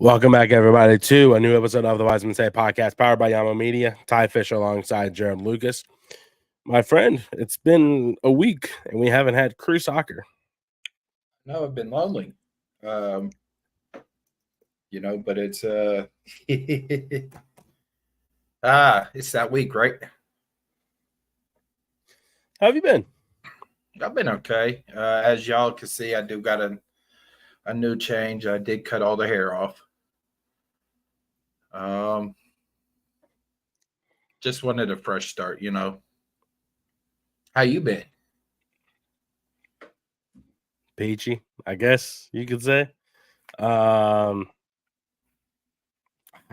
Welcome back, everybody, to a new episode of the Wisemen Say podcast, powered by Yamo Media. Ty Fisher alongside Jerald Lucas. My friend, it's been a week, and we haven't had crew soccer. No, I've been lonely. But it's it's that week, right? How have you been? I've been okay. As y'all can see, I do got a new change. I did cut all the hair off. Just wanted a fresh start, How you been? Peachy, I guess you could say. I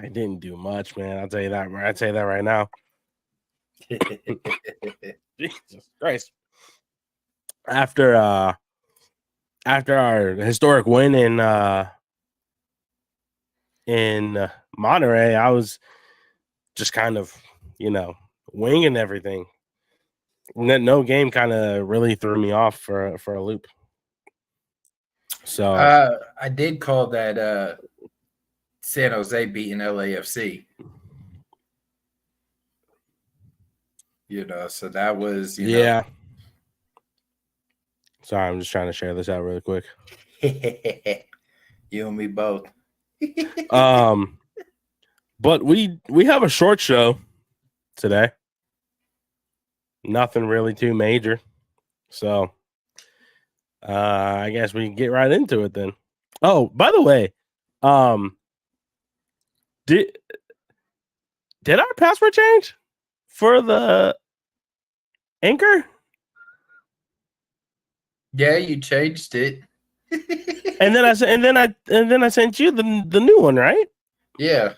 didn't do much, man. I'll tell you that. I'll tell you that right now. Jesus Christ! After our historic win in Monterey, I was just kind of, winging everything. No game kind of really threw me off for a loop. So I did call that San Jose beating LAFC. So that was yeah. Sorry, I'm just trying to share this out really quick. You and me both. But we have a short show today. Nothing really too major. So I guess we can get right into it then. Oh, by the way, did our password change for the Anchor? Yeah, you changed it. and then I sent you the new one, right? Yeah.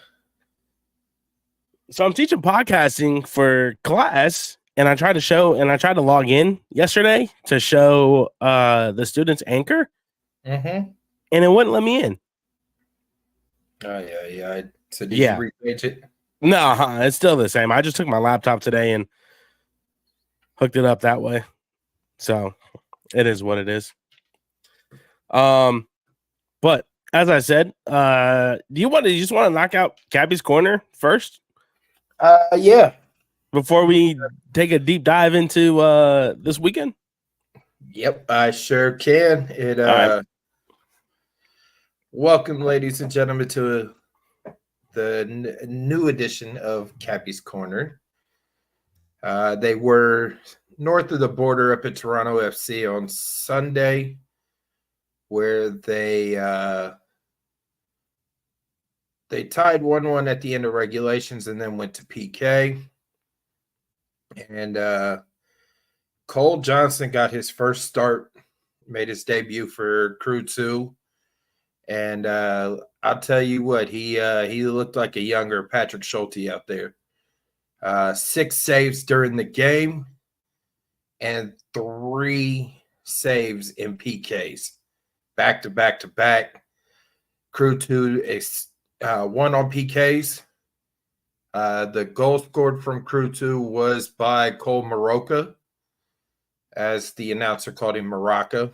So I'm teaching podcasting for class, and I tried to log in yesterday to show the students Anchor. Mm-hmm. And it wouldn't let me in. Oh yeah. So did you repage it? No, it's still the same. I just took my laptop today and hooked it up that way. So it is what it is. But as I said, do you just want to knock out Cabby's Corner first? Yeah. Before we take a deep dive into this weekend? Yep, I sure can. Right. Welcome, ladies and gentlemen, to the new edition of Cappy's Corner. They were north of the border up at Toronto FC on Sunday, where they tied 1-1 at the end of regulations and then went to PK. And Cole Johnson got his first start, made his debut for Crew 2. And I'll tell you what, he looked like a younger Patrick Schulte out there. 6 saves during the game and 3 saves in PKs. Back to back to back. Crew 2 won on PKs. The goal scored from Crew 2 was by Cole Maraca, as the announcer called him Maraca.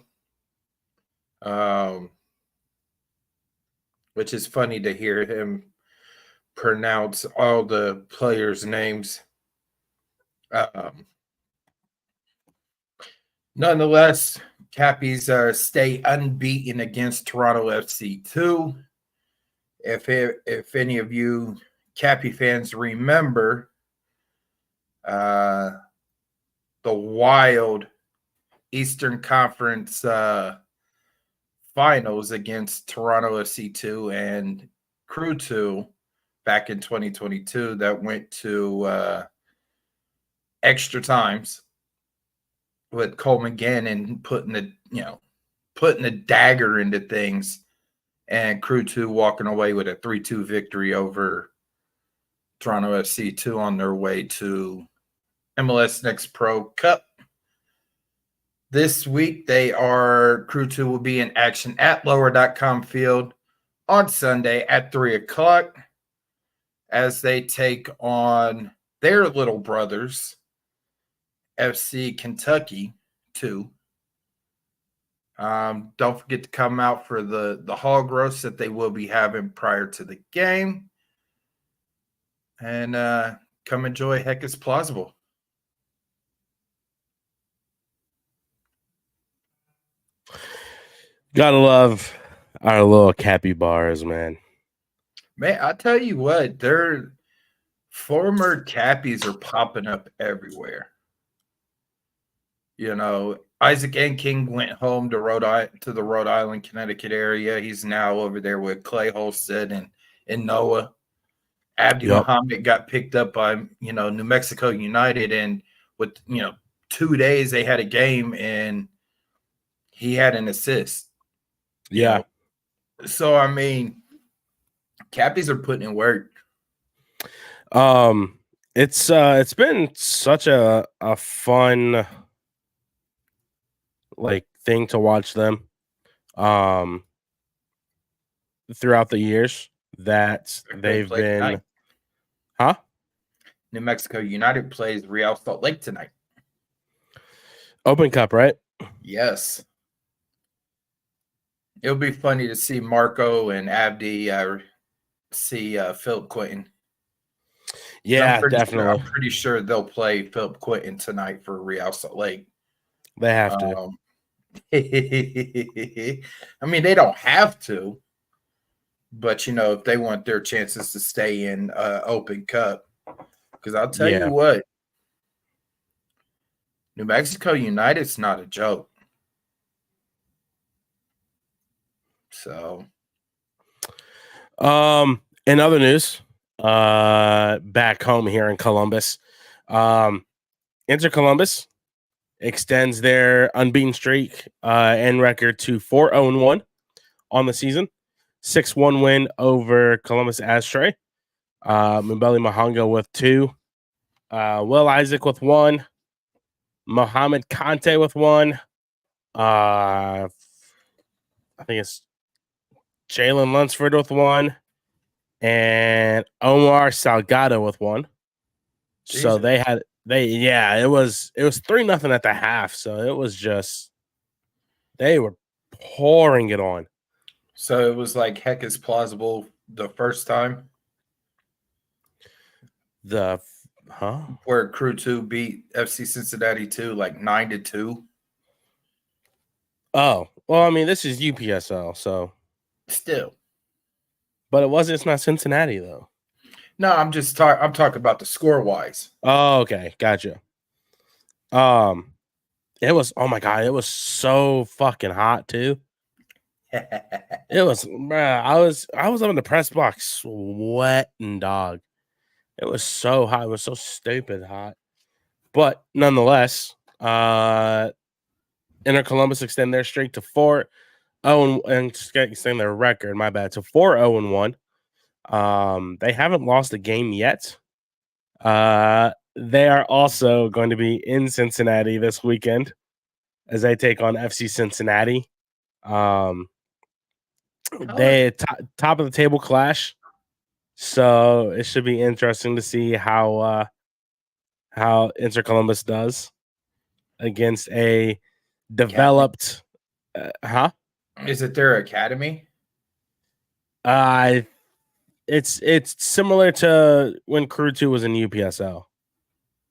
Which is funny to hear him pronounce all the players' names. Nonetheless, Cappies stay unbeaten against Toronto FC 2. If any of you Cappy fans remember the wild Eastern Conference finals against Toronto FC 2 and Crew 2 back in 2022 that went to extra times with Coleman Gannon putting a dagger into things, and Crew 2 walking away with a 3-2 victory over Toronto FC 2 on their way to MLS Next Pro Cup. This week, Crew 2 will be in action at Lower.com Field on Sunday at 3 o'clock as they take on their little brothers, FC Kentucky 2. Don't forget to come out for the hog roast that they will be having prior to the game. And come enjoy Heck is Plausible. Gotta love our little capybaras, man. Man, I tell you what, their former Cappies are popping up everywhere. You know, Isaac King went home to the Rhode Island, Connecticut area. He's now over there with Clay Holstead and Noah. Abdi Muhammad got picked up by, New Mexico United, and with, 2 days they had a game and he had an assist. Yeah. So, I mean, Cappies are putting in work. It's been such a fun thing to watch them throughout the years that they've been tonight. Huh? New Mexico United plays Real Salt Lake tonight. Open Cup, right? Yes. It'll be funny to see Marco and Abdi see Philip Quinton. Yeah, definitely. I'm pretty sure they'll play Philip Quinton tonight for Real Salt Lake. They have to. I mean, they don't have to, but if they want their chances to stay in Open Cup, because I'll tell you what, New Mexico United's not a joke. So, in other news, back home here in Columbus, Inter Columbus extends their unbeaten streak and record to 4-0-1 on the season. 6-1 win over Columbus Astray. Mbele Mahanga with 2. Will Isaac with 1. Mohamed Kante with 1. I think it's Jalen Lunsford with 1. And Omar Salgado with 1. Jesus. So it was 3-0 at the half. So it was just they were pouring it on. So it was like Heck is Plausible the first time. Where Crew 2 beat FC Cincinnati 2 like 9-2. Oh, well, I mean, this is UPSL, so still. But it's not Cincinnati though. No, I'm talking about the score wise. Oh, okay, gotcha. It was, oh my god, it was so fucking hot too. It was, bruh, I was up in the press box sweating, dog. It was so hot. It was so stupid hot. But nonetheless, Inter Columbus extend their streak to 4-0 and extend their record, my bad, to 4-0-1. They haven't lost a game yet. They are also going to be in Cincinnati this weekend as they take on FC Cincinnati. They top of the table clash, so it should be interesting to see how Inter Columbus does against a developed. Is it their academy? It's similar to when Crew 2 was in UPSL.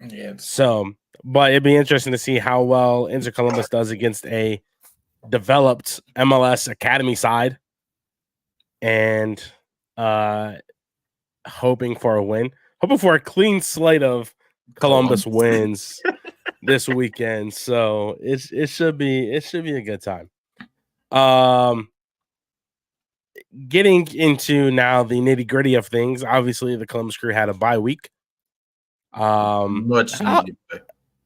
Yeah. So, but it'd be interesting to see how well Inter Columbus does against a developed MLS academy side, and hoping for a win, hoping for a clean slate of Columbus wins this weekend. So it should be a good time. Getting into now the nitty gritty of things. Obviously, the Columbus Crew had a bye week. Much needed.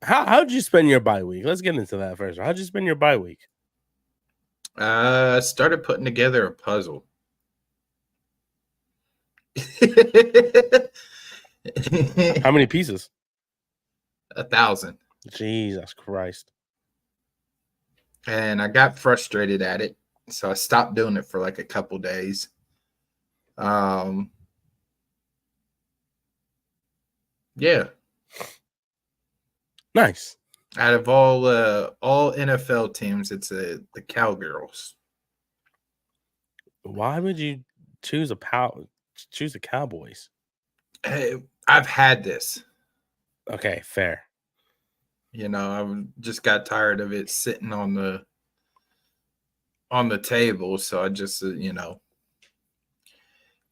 How'd you spend your bye week? Let's get into that first. How'd you spend your bye week? I started putting together a puzzle. How many pieces? 1,000. Jesus Christ. And I got frustrated at it, so I stopped doing it for like a couple days. Yeah. Nice. Out of all NFL teams, it's the Cowgirls. Why would you choose the Cowboys? Hey, I've had this. Okay, fair. I just got tired of it sitting on the table, so I just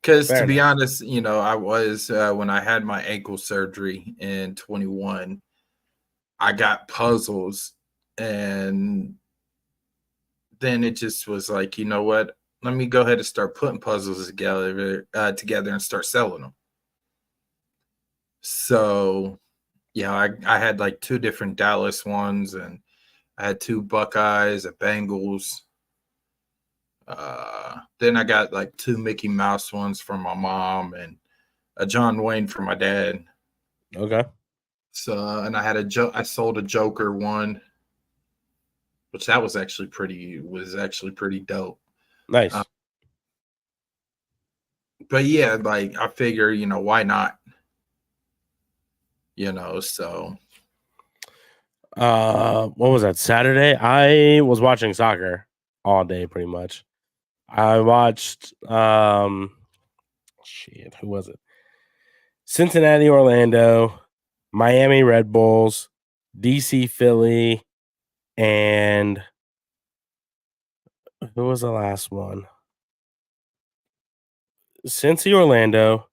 because Fair to be enough. honest, I was when I had my ankle surgery in 21, I got puzzles, and then it just was like, you know what? Let me go ahead and start putting puzzles together and start selling them. So, I had like two different Dallas ones, and I had two Buckeyes, a Bengals. Then I got like two Mickey Mouse ones from my mom and a John Wayne from my dad. Okay. So, and I had I sold a Joker one, which that was actually pretty dope. Nice. But yeah, like I figure, why not? So What was that, Saturday? I was watching soccer all day pretty much. I watched who was it? Cincinnati, Orlando, Miami Red Bulls, DC Philly, and who was the last one? Cincy, Orlando.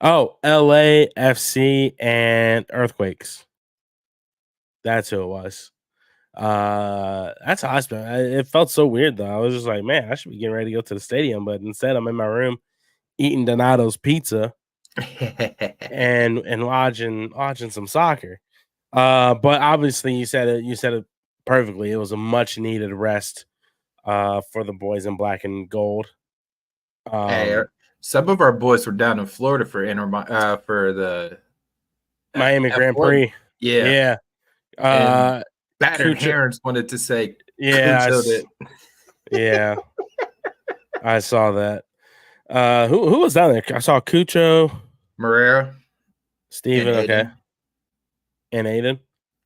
Oh, LA FC and Earthquakes. That's who it was. That's how I spent. It felt so weird though. I was just like, man, I should be getting ready to go to the stadium, but instead I'm in my room eating Donato's pizza and watching some soccer. But obviously you said it perfectly. It was a much needed rest for the boys in black and gold. hey, some of our boys were down in Florida for for the Miami Grand F1. Prix. Yeah, Yeah. and battered Cucho, herons wanted to say yeah, Cucho it. yeah. I saw that. Who was down there? I saw Cucho, Marrera and Steven, okay, Aiden. and Aiden.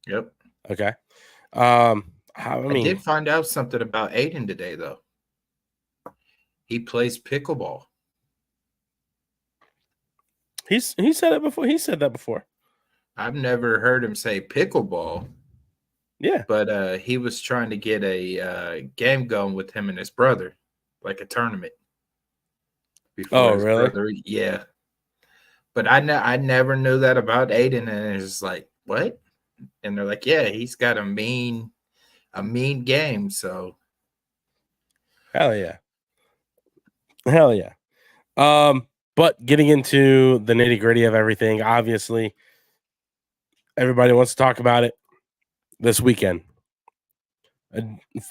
Yep. Okay. I I mean, did find out something about Aiden today, though. He plays pickleball. he said it before. He said that before. I've never heard him say pickleball. Yeah. But he was trying to get a game going with him and his brother, like a tournament. Before Oh, his really? brother, yeah. But I never knew that about Aiden, and it's like, what? And they're like, yeah, he's got a mean game. So Hell yeah. Hell yeah. But getting into the nitty gritty of everything, obviously, everybody wants to talk about it this weekend.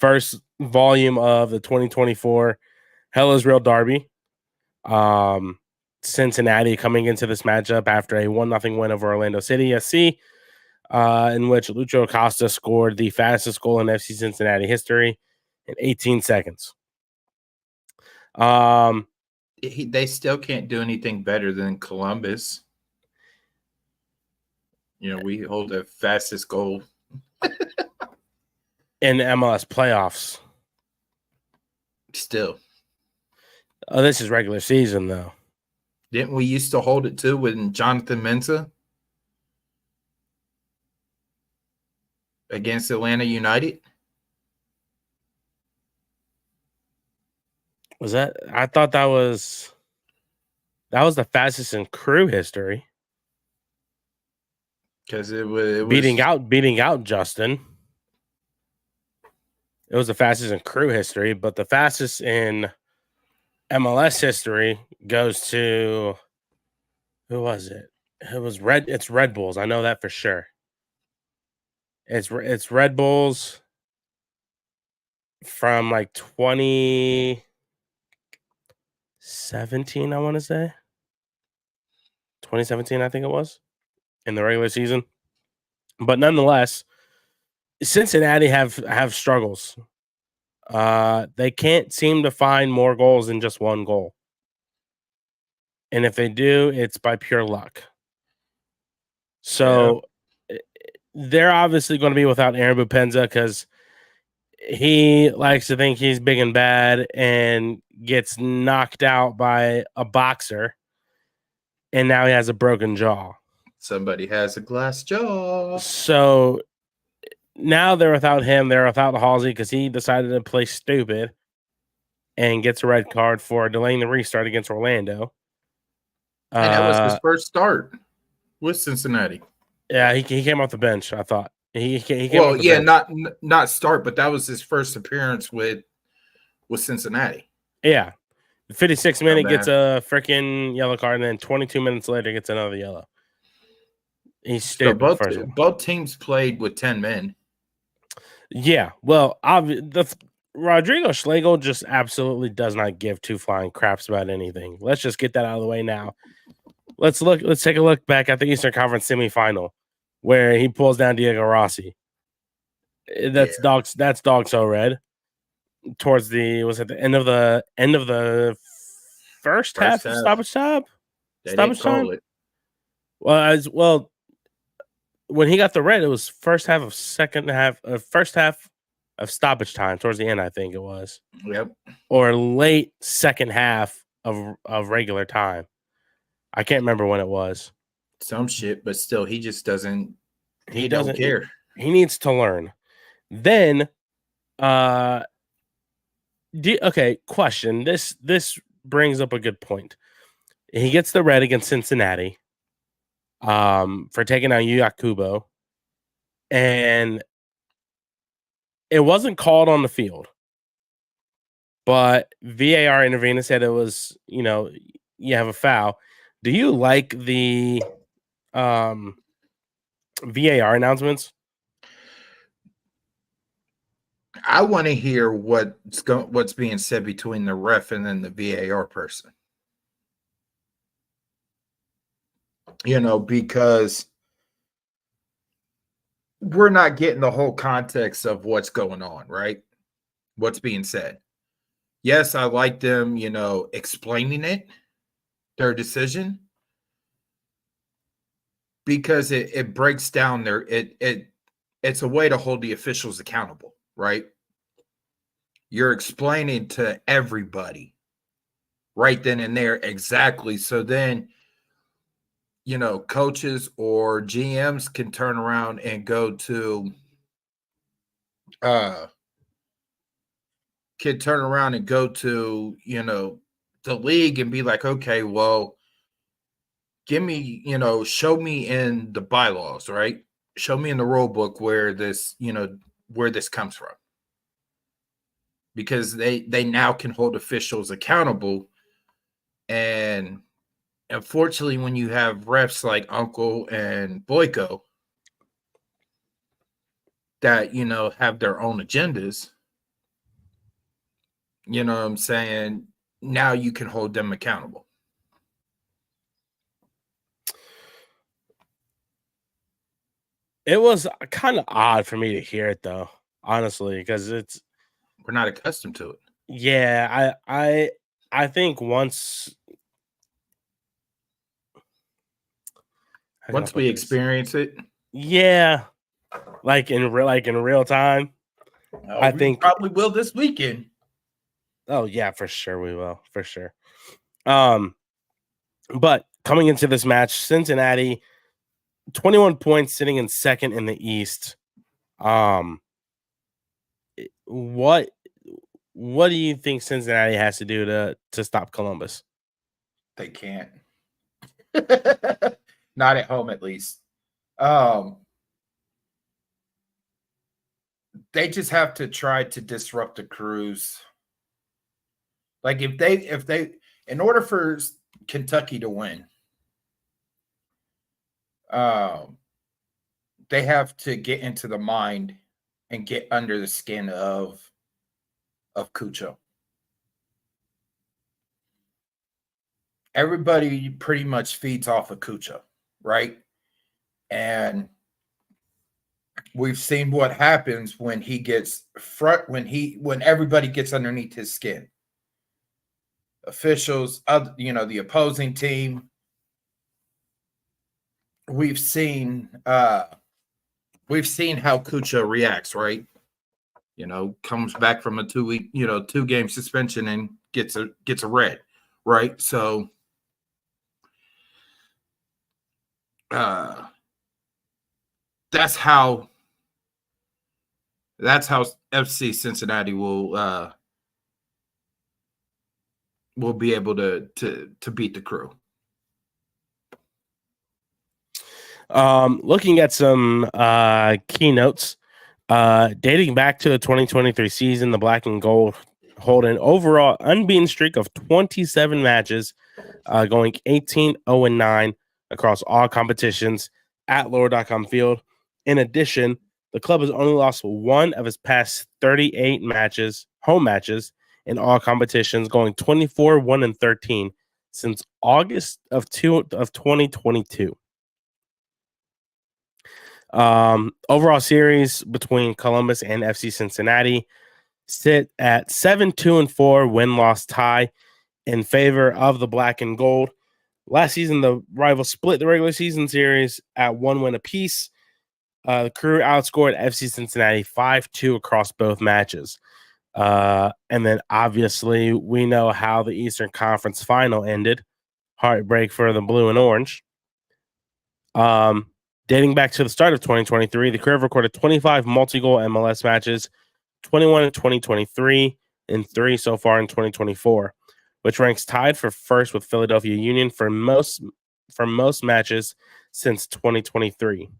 First volume of the 2024 Hell is Real Derby. Cincinnati coming into this matchup after a 1-0 win over Orlando City SC, in which Lucho Acosta scored the fastest goal in FC Cincinnati history in 18 seconds. they still can't do anything better than Columbus. We hold the fastest goal in MLS playoffs. still. Oh, this is regular season, though. Didn't we used to hold it too with Jonathan Mensah against Atlanta United? Was that? I thought that was the fastest in crew history. Because it was beating out Justin. It was the fastest in crew history, but the fastest in MLS history goes to, who was it? It was It's Red Bulls. I know that for sure. It's Red Bulls from like 2017, I want to say. 2017, I think it was, in the regular season. But nonetheless, Cincinnati have struggles. They can't seem to find more goals than just one goal. And if they do, it's by pure luck. So they're obviously going to be without Aaron Bupenza because he likes to think he's big and bad and gets knocked out by a boxer, and now he has a broken jaw. Somebody has a glass jaw. So now they're without him. They're without Halsey because he decided to play stupid and gets a red card for delaying the restart against Orlando. And that was his first start with Cincinnati. Yeah, he came off the bench, I thought. He came well, off the yeah, bench. not start, but that was his first appearance with Cincinnati. Yeah. 56 minute gets bad. a freaking yellow card, and then 22 minutes later gets another yellow. He's stupid. So first of all. both teams played with 10 men. Yeah, well, Rodrigo Schlegel just absolutely does not give two flying craps about anything. Let's just get that out of the way now. Let's take a look back at the Eastern Conference semifinal where he pulls down Diego Rossi. That's dog so red. Towards the end of the first half of stoppage time. Stoppage time. Well, when he got the red, it was first half of stoppage time towards the end, I think it was. Yep. Or late second half of regular time. I can't remember when it was. Some shit, but still, he just doesn't. He doesn't care. He needs to learn. Then, okay, question. This brings up a good point. He gets the red against Cincinnati, for taking out Yu Yakubo, and it wasn't called on the field, but VAR intervened and said it was, you have a foul. Do you like the VAR announcements? I want to hear what's being said between the ref and then the VAR person. Because we're not getting the whole context of what's going on, right? What's being said. Yes, I like them, explaining their decision, because it breaks down it's a way to hold the officials accountable, right? You're explaining to everybody right then and there exactly. So then, coaches or GMs can turn around and go to the league and be like, okay, well, give me, show me in the bylaws, right? Show me in the rule book where this comes from. Because they now can hold officials accountable. And unfortunately, when you have refs like Uncle and Boyko that, have their own agendas, you know what I'm saying? Now you can hold them accountable. It was kind of odd for me to hear it, though, honestly, because we're not accustomed to it. Yeah, I think once we experience it, yeah, like in real time, I think probably will this weekend. Oh yeah, for sure we will, for sure. But coming into this match, Cincinnati, 21 points, sitting in second in the East. What do you think Cincinnati has to do to stop Columbus? They can't. Not at home, at least. They just have to try to disrupt the Crews. Like if they in order for Kentucky to win, they have to get into the mind and get under the skin of Cucho. Everybody pretty much feeds off of Cucho, right? And we've seen what happens when he gets when everybody gets underneath his skin. Officials, the opposing team. We've seen we've seen how Kucha reacts, right? Comes back from a 2-week, 2-game suspension and gets a red, right? So that's how FC Cincinnati will be able to beat the Crew. Looking at some keynotes, dating back to the 2023 season, the Black and Gold hold an overall unbeaten streak of 27 matches, going 18-0-9 across all competitions at Lower.com Field. In addition, the club has only lost one of its past 38 home matches in all competitions, going 24-1-13 since August of 2022. Overall series between Columbus and FC Cincinnati sit at 7-2-4 win-loss tie in favor of the Black and Gold. Last season, the rivals split the regular season series at 1 win apiece. The Crew outscored FC Cincinnati 5-2 across both matches. And then obviously we know how the Eastern Conference final ended. Heartbreak for the Blue and Orange. Dating back to the start of 2023, the Crew have recorded 25 multi-goal MLS matches, 21 in 2023, and 3 so far in 2024, which ranks tied for first with Philadelphia Union for most matches since 2023.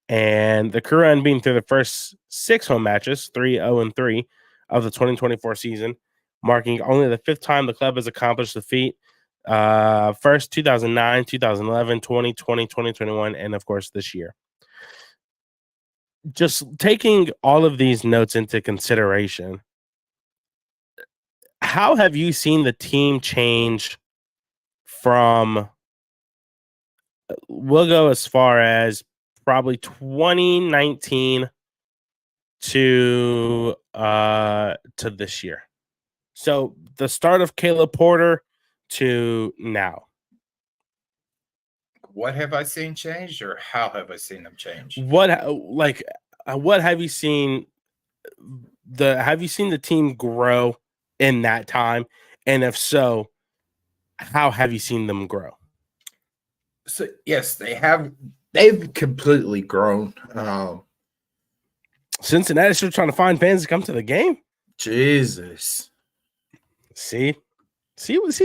And the Crew unbeaten through the first 6 home matches, 3-0-3 of the 2024 season, marking only the 5th time the club has accomplished the feat. First 2009, 2011, 2020, 2021, and of course this year. Just taking all of these notes into consideration, how have you seen the team change from, we'll go as far as probably 2019 to this year? So the start of Caleb Porter to now. What have I seen change, or how have I seen them change? What have you seen? Have you seen the team grow in that time? And if so, how have you seen them grow? So yes, they have. They've completely grown. Cincinnati's still trying to find fans to come to the game. Jesus. See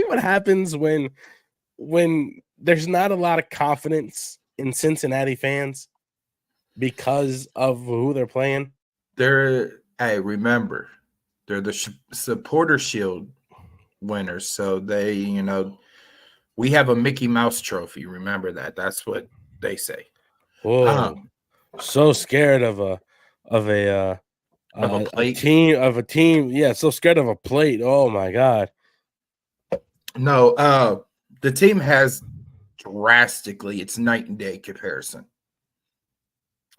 what happens when there's not a lot of confidence in Cincinnati fans because of who they're playing. Remember, they're the Supporter Shield winners, so they, we have a Mickey Mouse trophy. Remember that. That's what they say. Whoa, so scared of a plate? a team. Yeah, so scared of a plate. Oh my God. No, the team has drastically, it's night and day comparison.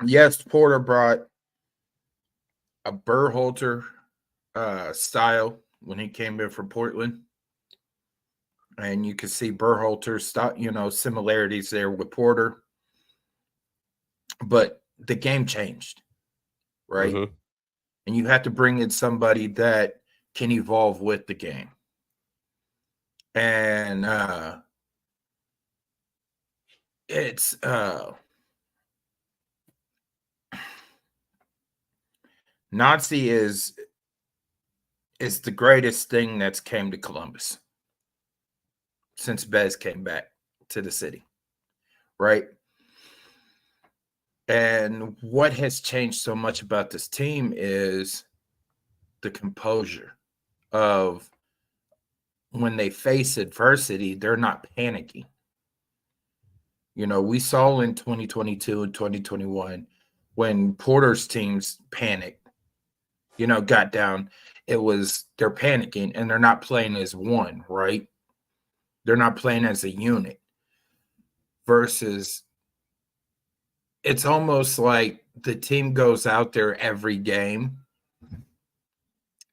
Yes, Porter brought a Berhalter style when he came in from Portland. And you can see Berhalter's style, similarities there with Porter. But the game changed, right? Mm-hmm. And you have to bring in somebody that can evolve with the game. And it's Nazi is the greatest thing that's came to Columbus since Bez came back to the city, right? And what has changed so much about this team is the composure of when they face adversity, they're not panicking. We saw in 2022 and 2021 when Porter's teams panicked, got down, they're panicking and they're not playing as one, right? They're not playing as a unit. Versus it's almost like the team goes out there every game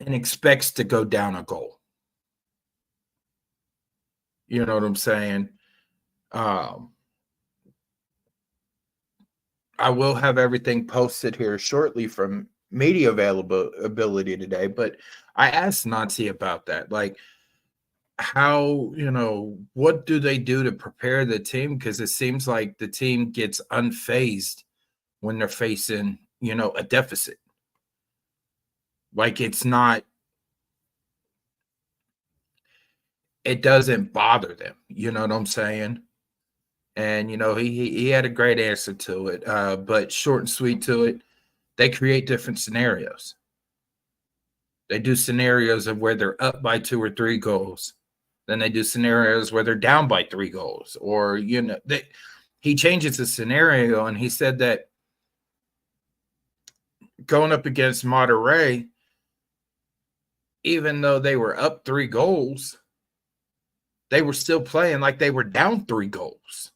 and expects to go down a goal. You know what I'm saying? I will have everything posted here shortly from media availability today, but I asked Nazi about that. Like, how, what do they do to prepare the team? Because it seems like the team gets unfazed when they're facing, a deficit. Like, it doesn't bother them. You know what I'm saying? And, he had a great answer to it, but short and sweet to it. They create different scenarios. They do scenarios of where they're up by 2 or 3 goals. Then they do scenarios where they're down by 3 goals. Or, he changes the scenario, and he said that going up against Monterrey, even though they were up 3 goals, they were still playing like they were down 3 goals.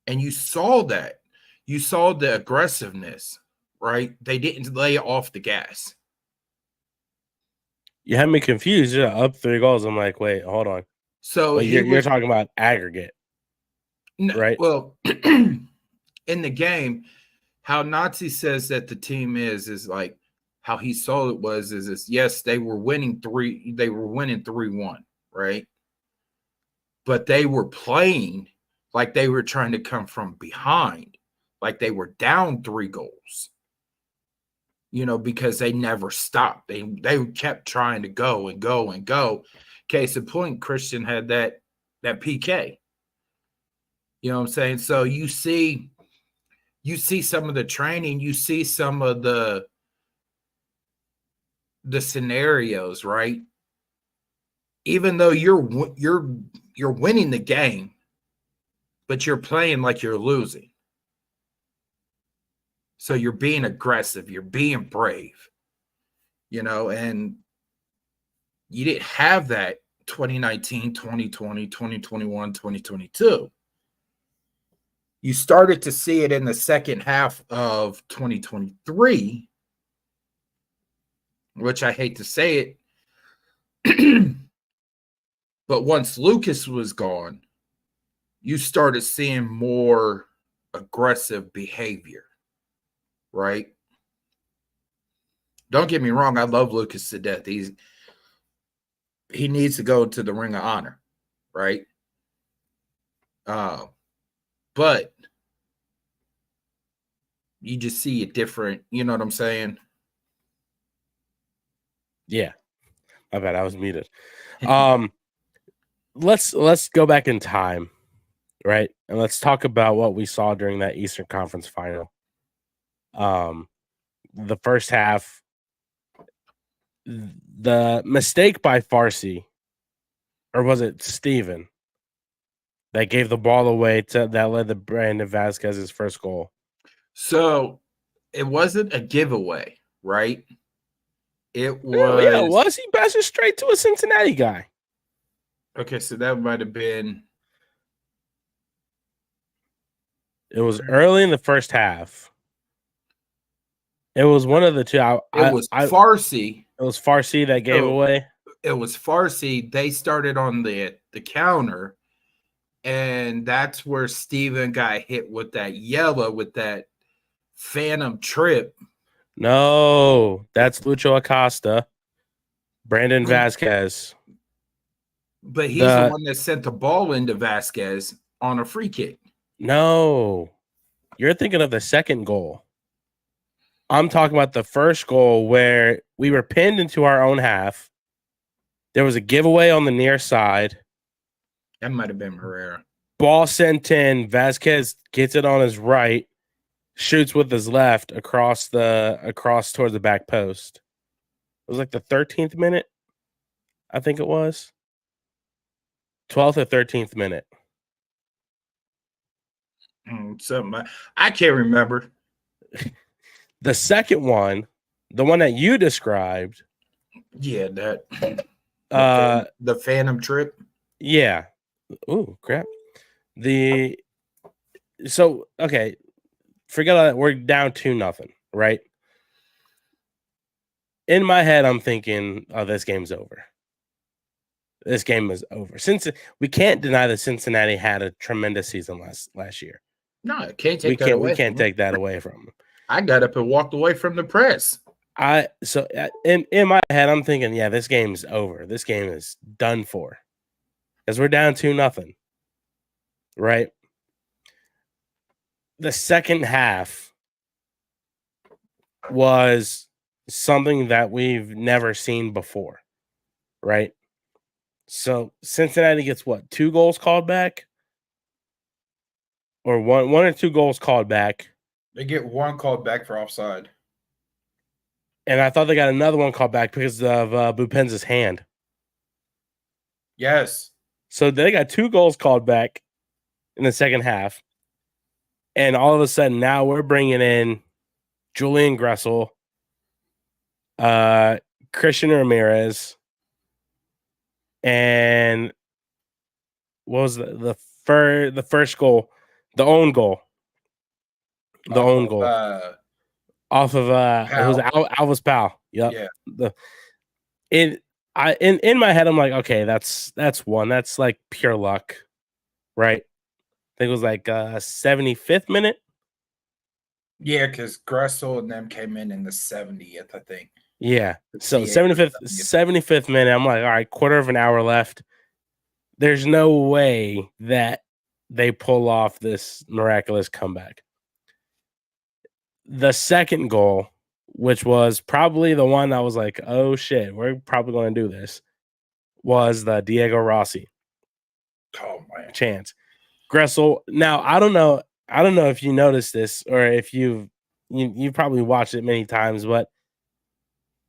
And you saw that. You saw the aggressiveness, right? They didn't lay off the gas. You had me confused. You're up 3 goals. I'm like, wait, hold on. So you're talking about aggregate, right? Well, in the game, how Nazi says that the team is like how he saw it is yes, they were winning 3-1, right? But they were playing like they were trying to come from behind, like they were down 3 goals. Because they never stopped. They kept trying to go and go and go. Case in point, Christian had that PK. You know what I'm saying? So you see some of the training, you see some of the scenarios, right? Even though you're winning the game, but you're playing like you're losing. So you're being aggressive, you're being brave, and you didn't have that 2019, 2020, 2021, 2022. You started to see it in the second half of 2023, which I hate to say it. But once Lucas was gone, you started seeing more aggressive behavior, right? Don't get me wrong, I love Lucas to death. He needs to go to the Ring of Honor, right? But you just see it different. You know what I'm saying? Yeah. I bet I was muted. Let's go back in time, right? And let's talk about what we saw during that Eastern Conference final. The first half, the mistake by Farsi, or was it Steven, that gave the ball away that led to Brandon Vasquez's first goal? So it wasn't a giveaway, right? It was. Yeah, it was. He passed it straight to a Cincinnati guy. Okay, so that might have been. It was early in the first half. It was one of the two. It was Farsi. It was Farsi that gave away. It was Farsi. They started on the counter, and that's where Steven got hit with that yellow, with that phantom trip. No, that's Lucho Acosta, Brandon Vasquez. But he's the one that sent the ball into Vasquez on a free kick. No, you're thinking of the second goal. I'm talking about the first goal where we were pinned into our own half. There was a giveaway on the near side. That might have been Herrera. Ball sent in. Vasquez gets it on his right, shoots with his left across towards the back post. It was like the 13th minute, I think it was. 12th or 13th minute. Something I can't remember. The second one, the one that you described. Yeah, that the phantom trip. Yeah. Ooh, crap. Okay. Forget all that. We're down 2-0, right? In my head, I'm thinking, oh, this game's over. This game is over. Since we can't deny that Cincinnati had a tremendous season last year. No, I can't We take that away. We can't take that away from him. I got up and walked away from the press. In my head, I'm thinking, yeah, this game's over. This game is done for, because we're down 2-0. Right. The second half was something that we've never seen before. Right. So Cincinnati gets what, 2 goals called back, or one or 2 goals called back. They get one called back for offside. And I thought they got another one called back because of Bupenza's hand. Yes. So they got 2 goals called back in the second half. And all of a sudden now we're bringing in Julian Gressel, Christian Ramirez, and what was the first goal? The own goal. Off of it was Alvis Powell. Yep. Yeah. In my head, I'm like, okay, that's one. That's like pure luck, right? I think it was like 75th minute. Yeah, because Gressel and them came in the 70th, I think. Yeah. So 75th minute, I'm like, all right, quarter of an hour left. There's no way that they pull off this miraculous comeback. The second goal, which was probably the one I was like, oh shit, we're probably going to do this, was the Diego Rossi. Oh my chance. Gressel. Now I don't know if you noticed this or if you've probably watched it many times, but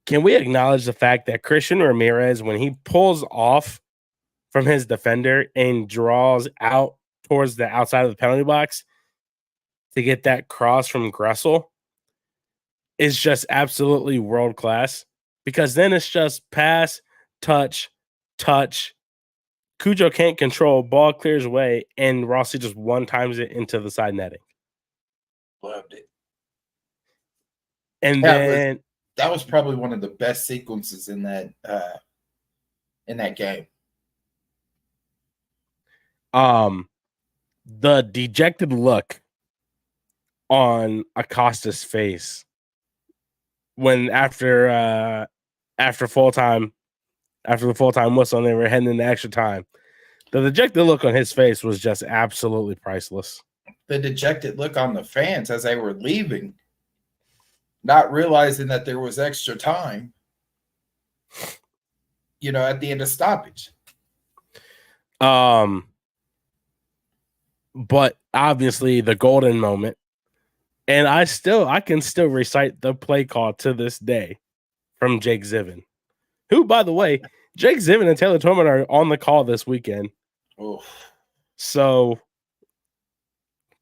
can we acknowledge the fact that Christian Ramirez, when he pulls off from his defender and draws out towards the outside of the penalty box to get that cross from Gressel, is just absolutely world class, because then it's just pass, touch. Cujo can't control, ball clears away, and Rossi just one times it into the side netting. Loved it. And then that was probably one of the best sequences in that game. The dejected look on Acosta's face when after the full time whistle and they were heading into extra time, the dejected look on his face was just absolutely priceless. The dejected look on the fans as they were leaving, not realizing that there was extra time, at the end of stoppage. But obviously the golden moment, and I can still recite the play call to this day from Jake Ziven, who, by the way, Jake Ziven and Taylor Torman are on the call this weekend. Oof. So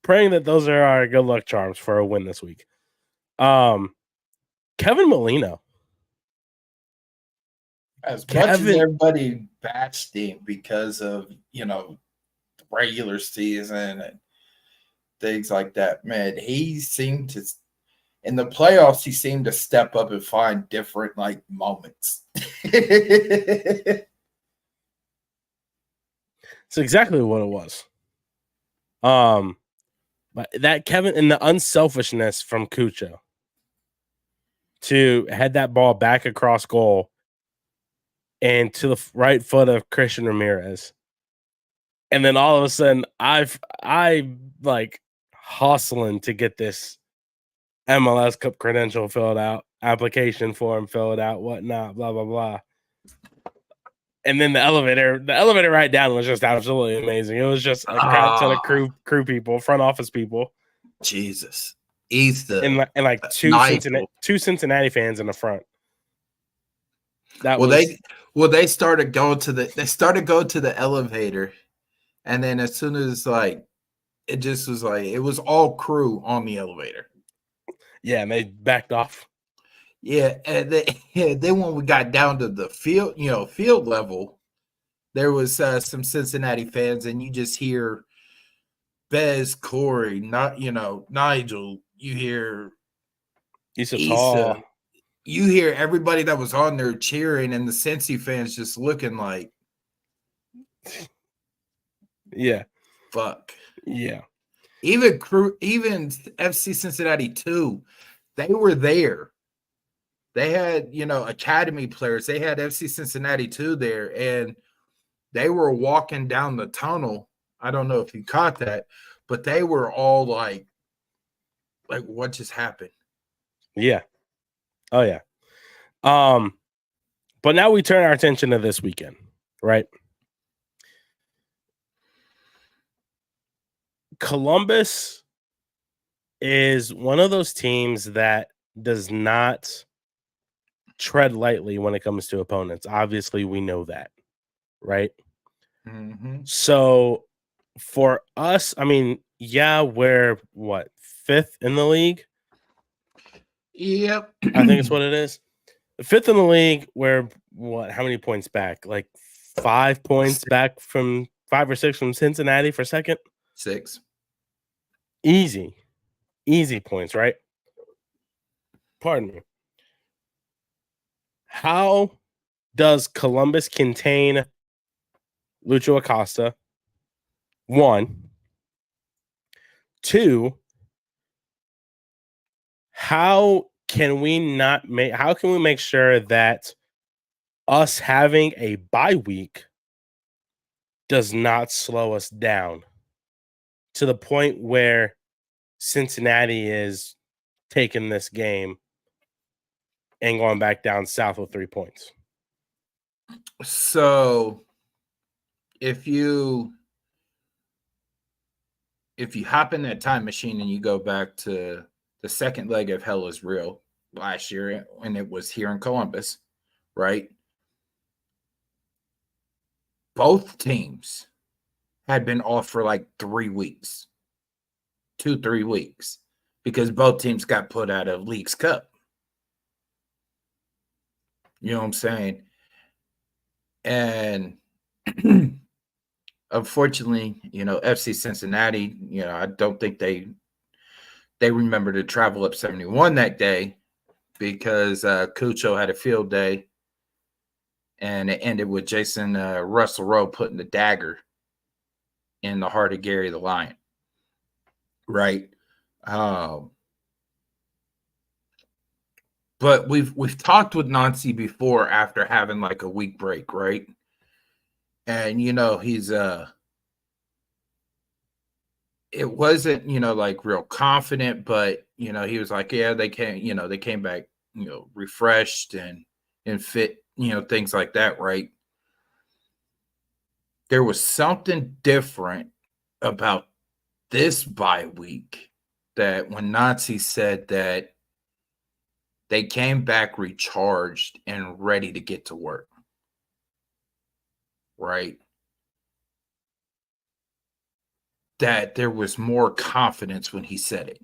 praying that those are our good luck charms for a win this week. Kevin Molino. As much as everybody bashed him because of, the regular season and things like that, man, he seemed to, in the playoffs, he seemed to step up and find different, moments. It's exactly what it was. But that Kevin, and the unselfishness from Cucho to head that ball back across goal and to the right foot of Christian Ramirez. And then all of a sudden, I hustling to get this MLS Cup credential filled out, application form filled out, whatnot, blah, blah, blah. And then the elevator ride down was just absolutely amazing. It was just a crowd ton of crew people, front office people. Jesus. He's the and like two Cincinnati fans in the front. They started going to the elevator, and then as soon as it just was it was all crew on the elevator. Yeah, and they backed off. Yeah, and then when we got down to the field, field level, there was some Cincinnati fans, and you just hear Bez, Corey, Nigel. You hear Issa. You hear everybody that was on there cheering, and the Cincy fans just looking yeah, fuck. Yeah. Even FC Cincinnati too, they were there. They had, academy players. They had FC Cincinnati too there, and they were walking down the tunnel. I don't know if you caught that, but they were all like what just happened? Yeah. Oh yeah. But now we turn our attention to this weekend, right? Columbus is one of those teams that does not tread lightly when it comes to opponents. Obviously, we know that, right? Mm-hmm. So for us, I mean, yeah, we're what, 5th in the league? Yep. I think it's what it is. 5th in the league. We're what? How many points back? Like 5 points back from 5 or 6 from Cincinnati for second. 6. Easy points, right? Pardon me. How does Columbus contain Lucho Acosta? 1. 2. How can we make sure that us having a bye week does not slow us down to the point where Cincinnati is taking this game and going back down south with 3 points? So if you hop in that time machine and you go back to the second leg of Hell is Real last year, and it was here in Columbus, right? Both teams had been off for like 3 weeks, 2-3 weeks, because both teams got put out of League's Cup. You know what I'm saying? And unfortunately, FC Cincinnati, I don't think they remember to travel up 71 that day because Cucho had a field day, and it ended with Jason Russell Rowe putting the dagger in the heart of Gary the Lion. Right. But we've talked with Nancy before after having like a week break, right? And he's it wasn't, like real confident, but he was like, yeah, they came back, refreshed and fit, things like that, right? There was something different about this bye week that when Nazi said that they came back recharged and ready to get to work, right? That there was more confidence when he said it.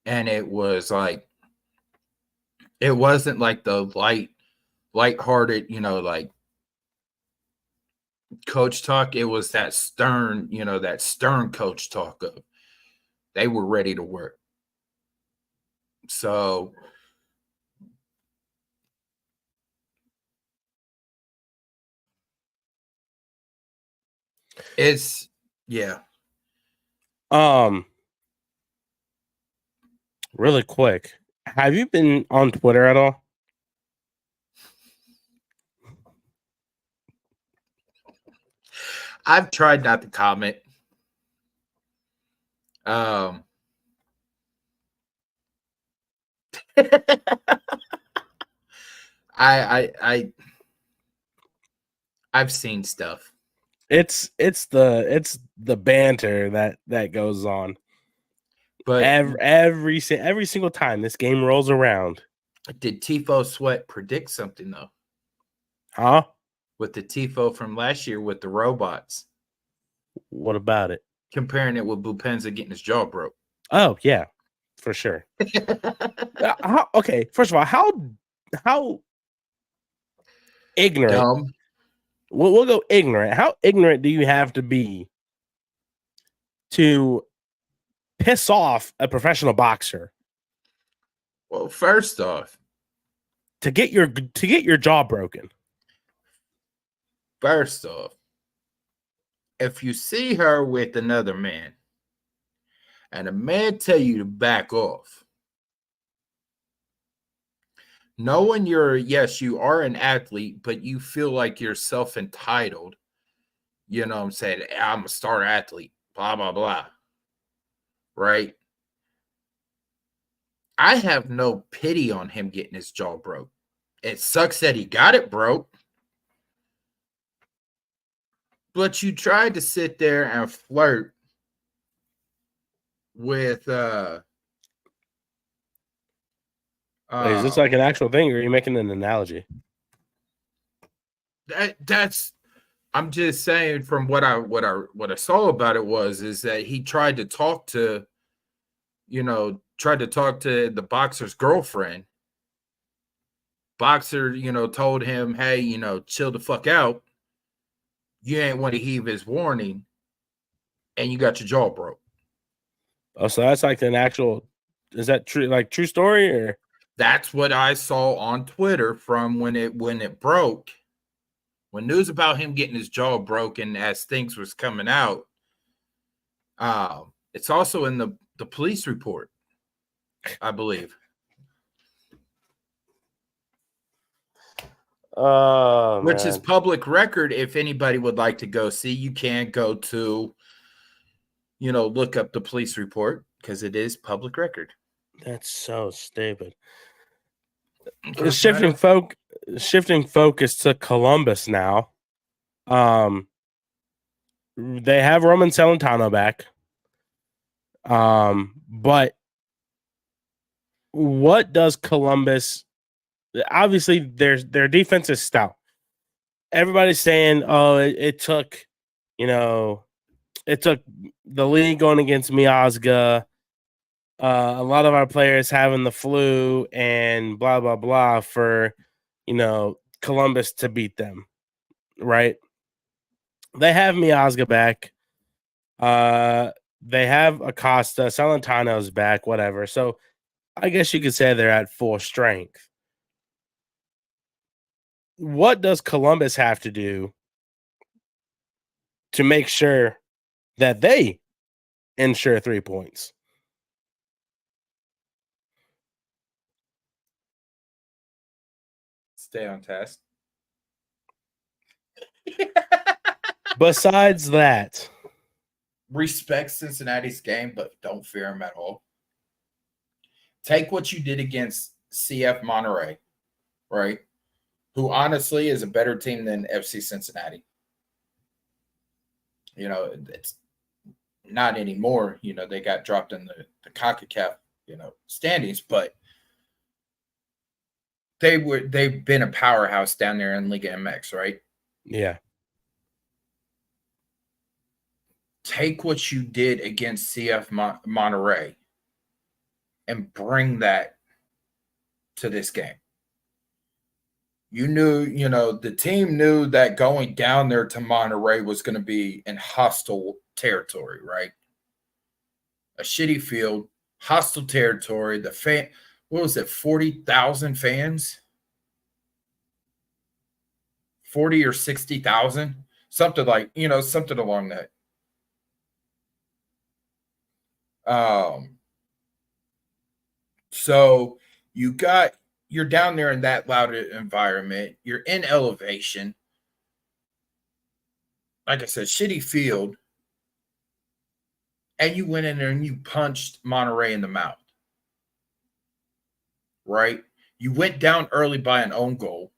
And it was like, it wasn't like the lighthearted, like coach talk. It was that stern, that stern coach talk of they were ready to work. So it's, yeah. Really quick, have you been on Twitter at all? I've tried not to comment. I've seen stuff. It's the banter that goes on. But every single time this game rolls around. Did Tifo Sweat predict something though? Huh? With the Tifo from last year with the robots. What about it? Comparing it with Bupenza getting his jaw broke. Oh yeah, for sure. Okay, first of all, how ignorant? Dumb. We'll go ignorant. How ignorant do you have to be to piss off a professional boxer? Well, first off, to get your jaw broken. First off, if you see her with another man and a man tell you to back off, knowing yes, you are an athlete, but you feel like you're self-entitled, you know what I'm saying? I'm a star athlete, blah, blah, blah. Right? I have no pity on him getting his jaw broke. It sucks that he got it broke. But you tried to sit there and flirt with Wait, is this like an actual thing, or are you making an analogy? That's I'm just saying from what I saw about it is that he tried to talk to the boxer's girlfriend. Boxer, told him, hey, chill the fuck out. You ain't want to heed his warning, and you got your jaw broke. Oh, so that's like an actual. Is that true? Like true story, or that's what I saw on Twitter from when it broke. When news about him getting his jaw broken as things was coming out, it's also in the police report, I believe. Which is public record. If anybody would like to go see, you can go to, look up the police report because it is public record. That's so stupid. Shifting focus to Columbus now. They have Roman Celentano back. But what does Columbus? Obviously, their defense is stout. Everybody's saying, "Oh, it took, it took the league going against Miazga. A lot of our players having the flu and blah blah blah for, Columbus to beat them, right?" They have Miazga back. They have Acosta, Celentano's back, whatever. So I guess you could say they're at full strength. What does Columbus have to do to make sure that they ensure 3 points? Stay on task. Besides that, respect Cincinnati's game, but don't fear them at all. Take what you did against CF Monterey, right? Who honestly is a better team than FC Cincinnati. It's not anymore. They got dropped in the CONCACAF, standings, but they've been a powerhouse down there in Liga MX, right? Yeah. Take what you did against CF Monterey and bring that to this game. You knew, the team knew that going down there to Monterey was going to be in hostile territory, right? A shitty field, hostile territory. The what was it, 40,000 fans? 40 or 60,000? Something like, something along that. So you're down there in that loud environment. You're in elevation. Like I said, shitty field. And you went in there and you punched Monterey in the mouth. Right? You went down early by an own goal.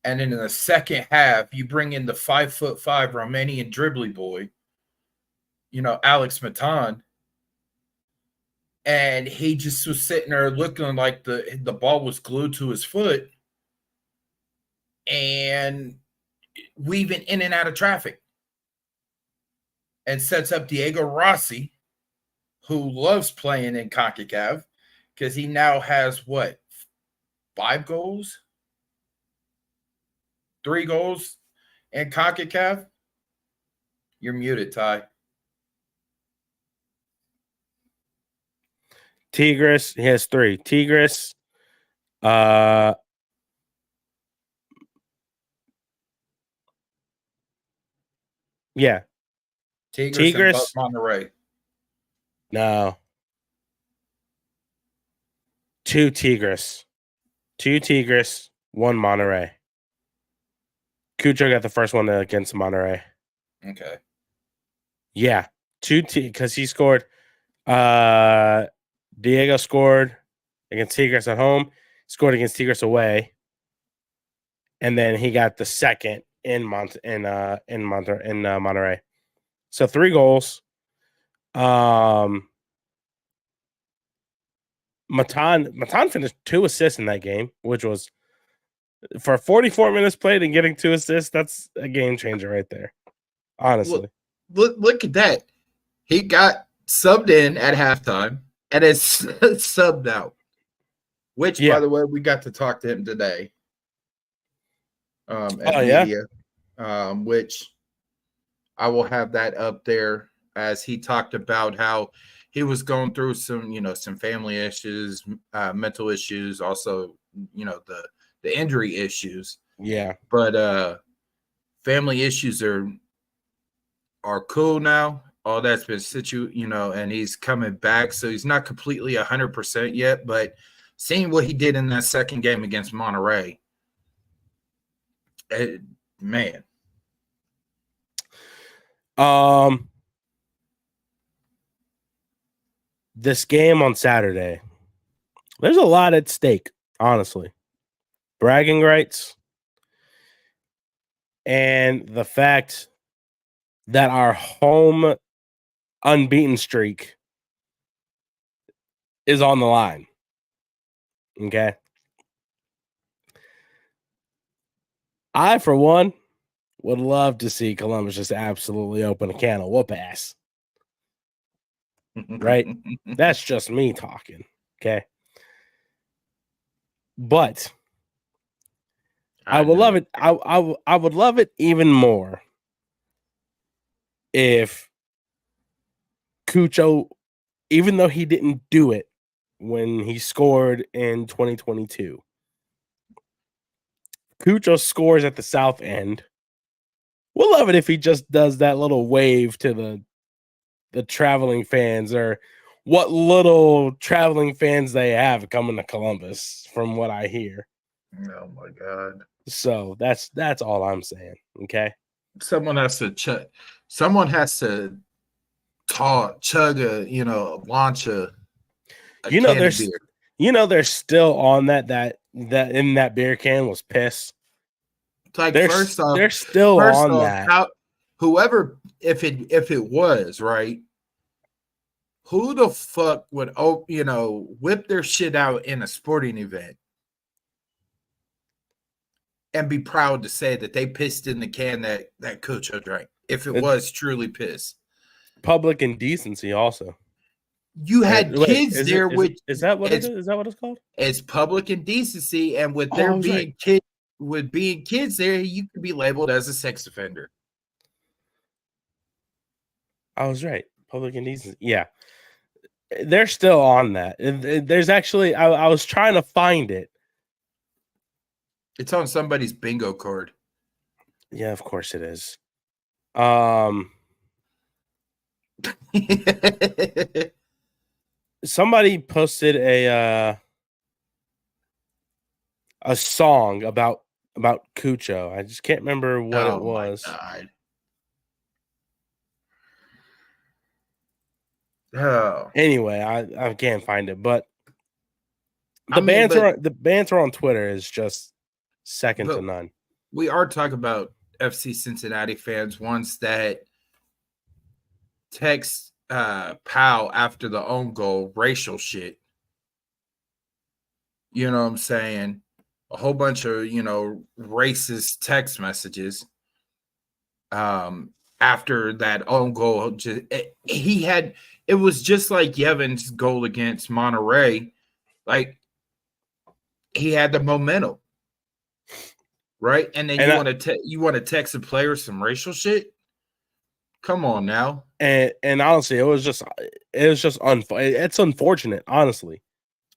And then in the second half, you bring in the 5'5" Romanian dribbly boy, Alex Matan. And he just was sitting there looking like the ball was glued to his foot and weaving in and out of traffic. And sets up Diego Rossi, who loves playing in CONCACAF because he now has, 5 goals? 3 goals in CONCACAF? You're muted, Ty. Tigres, he has 3. Tigres, Yeah. Tigres and Tigres? Monterey. No. 2 Tigres. 2 Tigres, 1 Monterey. Cucho got the first one against Monterey. Okay. Yeah. 2 because he scored. Diego scored against Tigres at home, scored against Tigres away, and then he got the second in Monterey. So 3 goals. Matan finished 2 assists in that game, which was for 44 minutes played and getting 2 assists. That's a game changer right there. Honestly, look at that. He got subbed in at halftime and it's subbed out. Which, by the way, we got to talk to him today. At media, which I will have that up there as he talked about how he was going through some family issues, mental issues, also, the injury issues. Yeah. But family issues are cool now. All that's been and he's coming back. So he's not completely 100% yet, but seeing what he did in that second game against Monterey, man. This game on Saturday, there's a lot at stake, honestly. Bragging rights and the fact that our home unbeaten streak is on the line. Okay. I, for one, would love to see Columbus just absolutely open a can of whoop ass. Right? That's just me talking. Okay. But I would love it. I would love it even more if Cucho, even though he didn't do it when he scored in 2022, Cucho scores at the south end. We'll love it if he just does that little wave to the traveling fans, or what little traveling fans they have coming to Columbus, from what I hear. Oh my God. So that's all I'm saying. Okay. Someone has to chug launch a can of beer. They're still on that in that beer can was piss. Like, they're still on that. Whoever, if it was right, who the fuck would whip their shit out in a sporting event and be proud to say that they pissed in the can that Cucho drank, if it was truly piss? Public indecency also. You had kids there with is that what it is? Is that what it's called? It's public indecency, and with there being kids there, you could be labeled as a sex offender. I was right. Public indecency. Yeah. They're still on that. There's actually I was trying to find it. It's on somebody's bingo card. Yeah, of course it is. Somebody posted a song about Cucho. I just can't remember what it was. My God. Oh. Anyway, I can't find it, but the banter on Twitter is just second to none. We are talking about FC Cincinnati fans, ones that text Powell after the own goal racial shit. You know what I'm saying? A whole bunch of racist text messages. After that own goal, it was just like Yevon's goal against Monterey. Like, he had the momentum, right? And then you want to text a player some racial shit. Come on now. And honestly, it's unfortunate. Honestly,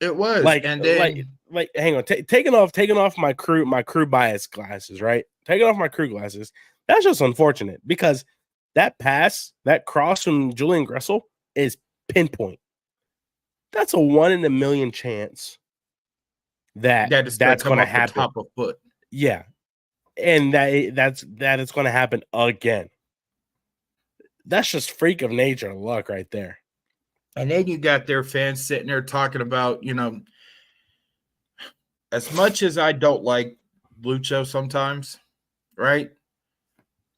it was. And then hang on, taking off my crew bias glasses, right? Taking off my crew glasses. That's just unfortunate because That pass, that cross from Julian Gressel is pinpoint. That's a 1 in a million chance That is going to that's come going to off the happen. top of foot. Yeah. And that it's going to happen again. That's just freak of nature luck right there. And then you got their fans sitting there talking about, as much as I don't like Lucho sometimes, right?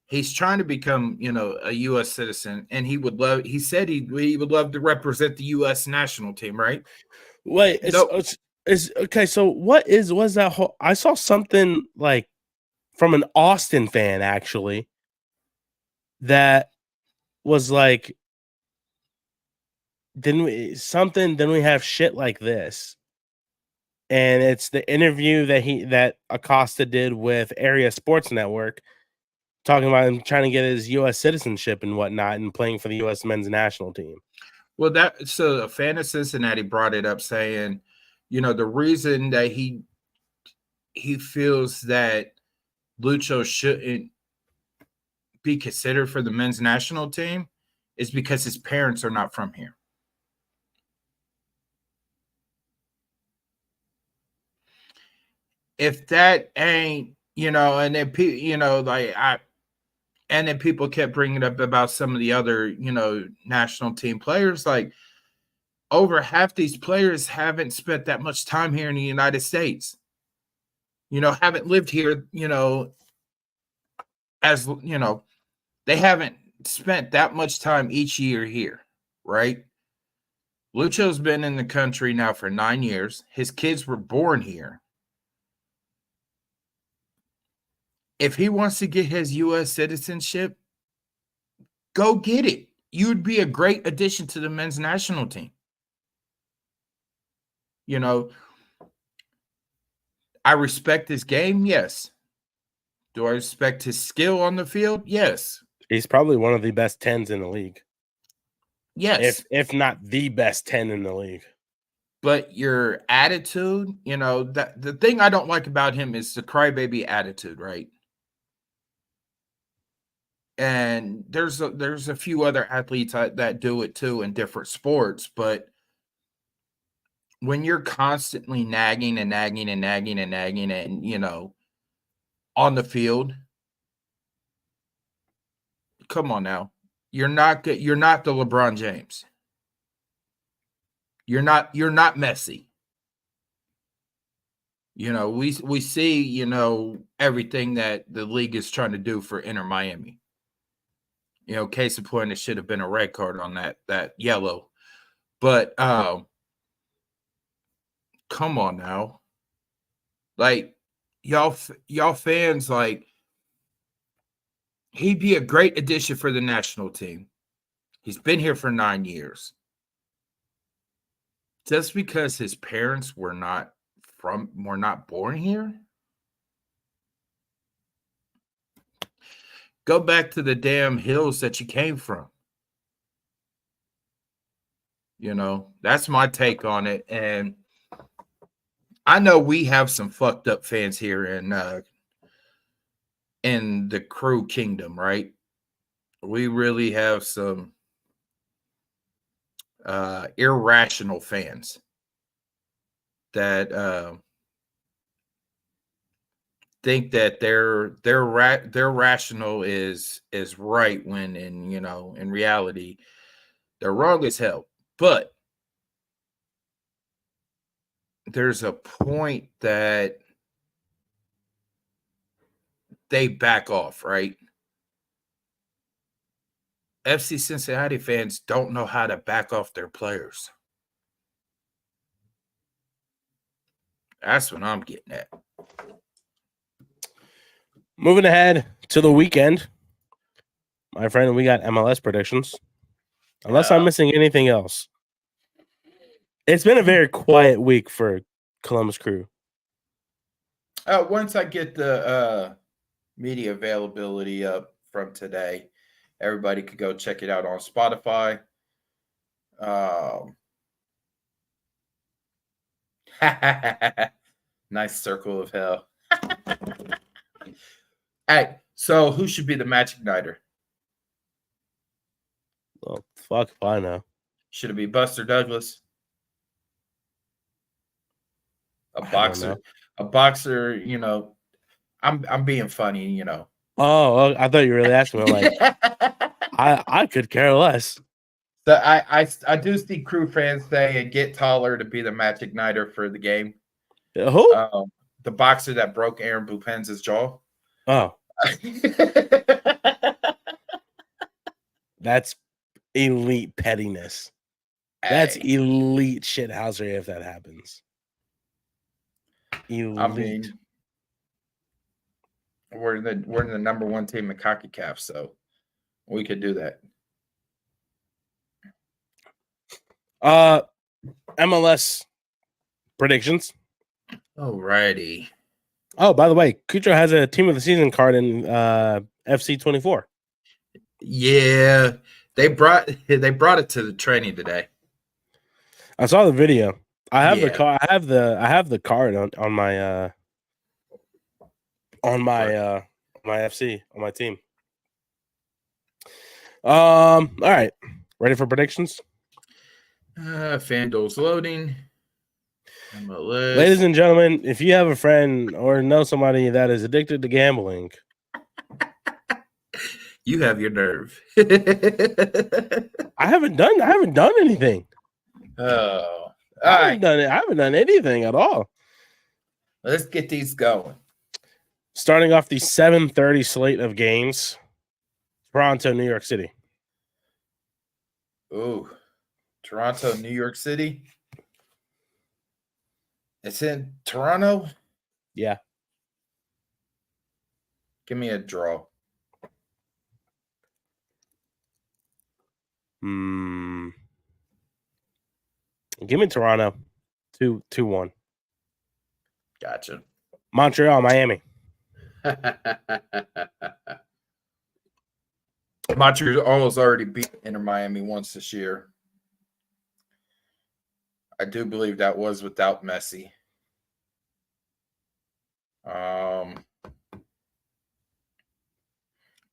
He's trying to become, a U.S. citizen, and he said he would love to represent the U.S. national team, right? Wait, it's okay. So was that whole? I saw something like from an Austin fan actually that was like, then we have shit like this, and it's the interview that Acosta did with Area Sports Network, talking about him trying to get his U.S. citizenship and whatnot, and playing for the U.S. men's national team. Well, so a fan of Cincinnati brought it up, saying, the reason that he feels that Lucho shouldn't be considered for the men's national team is because his parents are not from here. If that ain't, and then and then people kept bringing up about some of the other, national team players. Like, over half these players haven't spent that much time here in the United States. Haven't lived here, as they haven't spent that much time each year here, right? Lucho's been in the country now for 9 years. His kids were born here. If he wants to get his U.S. citizenship, go get it. You would be a great addition to the men's national team. I respect his game, yes. Do I respect his skill on the field? Yes. He's probably one of the best 10s in the league. Yes. If not the best 10 in the league. But your attitude, that the thing I don't like about him is the crybaby attitude, right? And there's a few other athletes that do it too in different sports, but when you're constantly nagging and nagging and nagging and nagging and on the field, come on now. You're not the LeBron James. You're not Messi. We see, everything that the league is trying to do for Inter Miami. Case in point, it should have been a red card on that yellow. But come on now. Like, y'all fans, like, he'd be a great addition for the national team. He's been here for 9 years. Just because his parents were not born here? Go back to the damn hills that you came from. That's my take on it. And I know we have some fucked up fans here in the Crew Kingdom, right? We really have some irrational fans that think that their rational is right, when in reality they're wrong as hell. But there's a point that they back off, right? FC Cincinnati fans don't know how to back off their players. That's what I'm getting at. Moving ahead to the weekend, my friend, we got MLS predictions. Unless I'm missing anything else. It's been a very quiet week for Columbus Crew. Once I get the media availability up from today, everybody could go check it out on Spotify. Nice circle of hell. Hey, so who should be the match igniter? Well, fuck if I know. Should it be Buster Douglas? A I don't know. boxer, I'm being funny, Oh, I thought you were really asking me. Like, I could care less. So I do see crew fans say get taller to be the match igniter for the game. Who? The boxer that broke Aaron Bupen's jaw. Oh, that's elite pettiness. That's elite shithousery if that happens. Elite. I mean, we're in the number one team in CONCACAF, so we could do that. MLS predictions. Alrighty. Oh, by the way, Cucho has a team of the season card in FC 24. Yeah, they brought it to the training today. I saw the video. I have the card. I have the card on my my FC on my team. All right. Ready for predictions? FanDuel's loading. MLS. Ladies and gentlemen, if you have a friend or know somebody that is addicted to gambling, you have your nerve. I haven't done anything. Oh, I haven't done anything at all. Let's get these going. Starting off the 7:30 slate of games, Toronto, New York City. Ooh, Toronto, New York City. It's in Toronto? Yeah. Give me a draw. Give me Toronto. 2-1. Gotcha. Montreal, Miami. Montreal has already beat Inter Miami once this year. I do believe that was without Messi.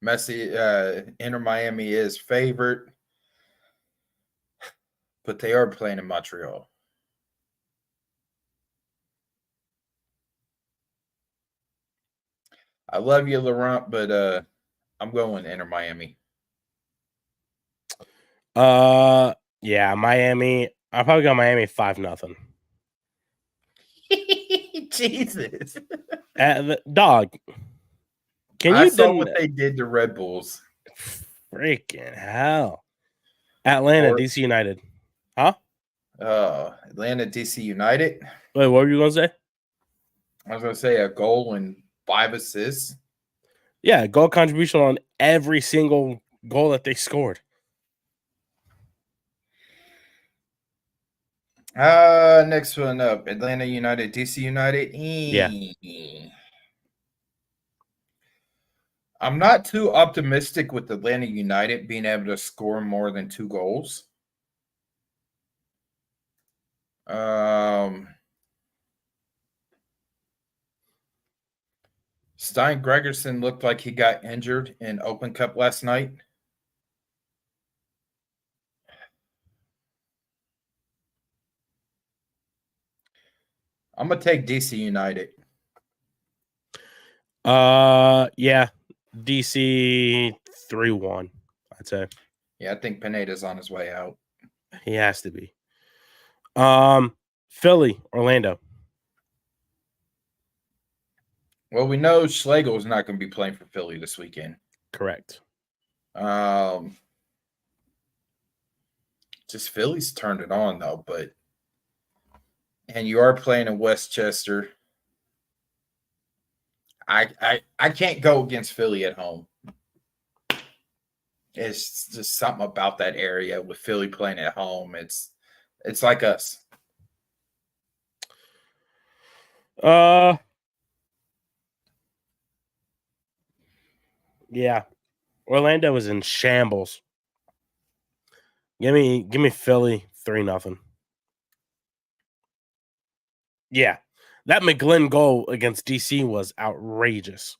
Messi, Inter Miami is favorite, but they are playing in Montreal. I love you, Laurent, but I'm going Inter Miami. Yeah, Miami. I probably got Miami 5-0. Jesus, dog. I saw what they did to Red Bulls. Freaking hell! Atlanta, DC United, huh? Atlanta, DC United. Wait, what were you gonna say? I was gonna say a goal and 5 assists. Yeah, goal contribution on every single goal that they scored. Next one up, Atlanta United, DC United. Yeah. I'm not too optimistic with Atlanta United being able to score more than 2 goals. Stein Gregerson looked like he got injured in Open Cup last night. I'm going to take DC United. Yeah. DC 3-1, I'd say. Yeah, I think Pineda's on his way out. He has to be. Philly, Orlando. Well, we know Schlegel is not going to be playing for Philly this weekend. Correct. Just Philly's turned it on, though, and you are playing in Westchester. I can't go against Philly at home. It's just something about that area with Philly playing at home. It's like us. Yeah. Orlando is in shambles. Give me Philly 3-0. Yeah. That McGlynn goal against DC was outrageous.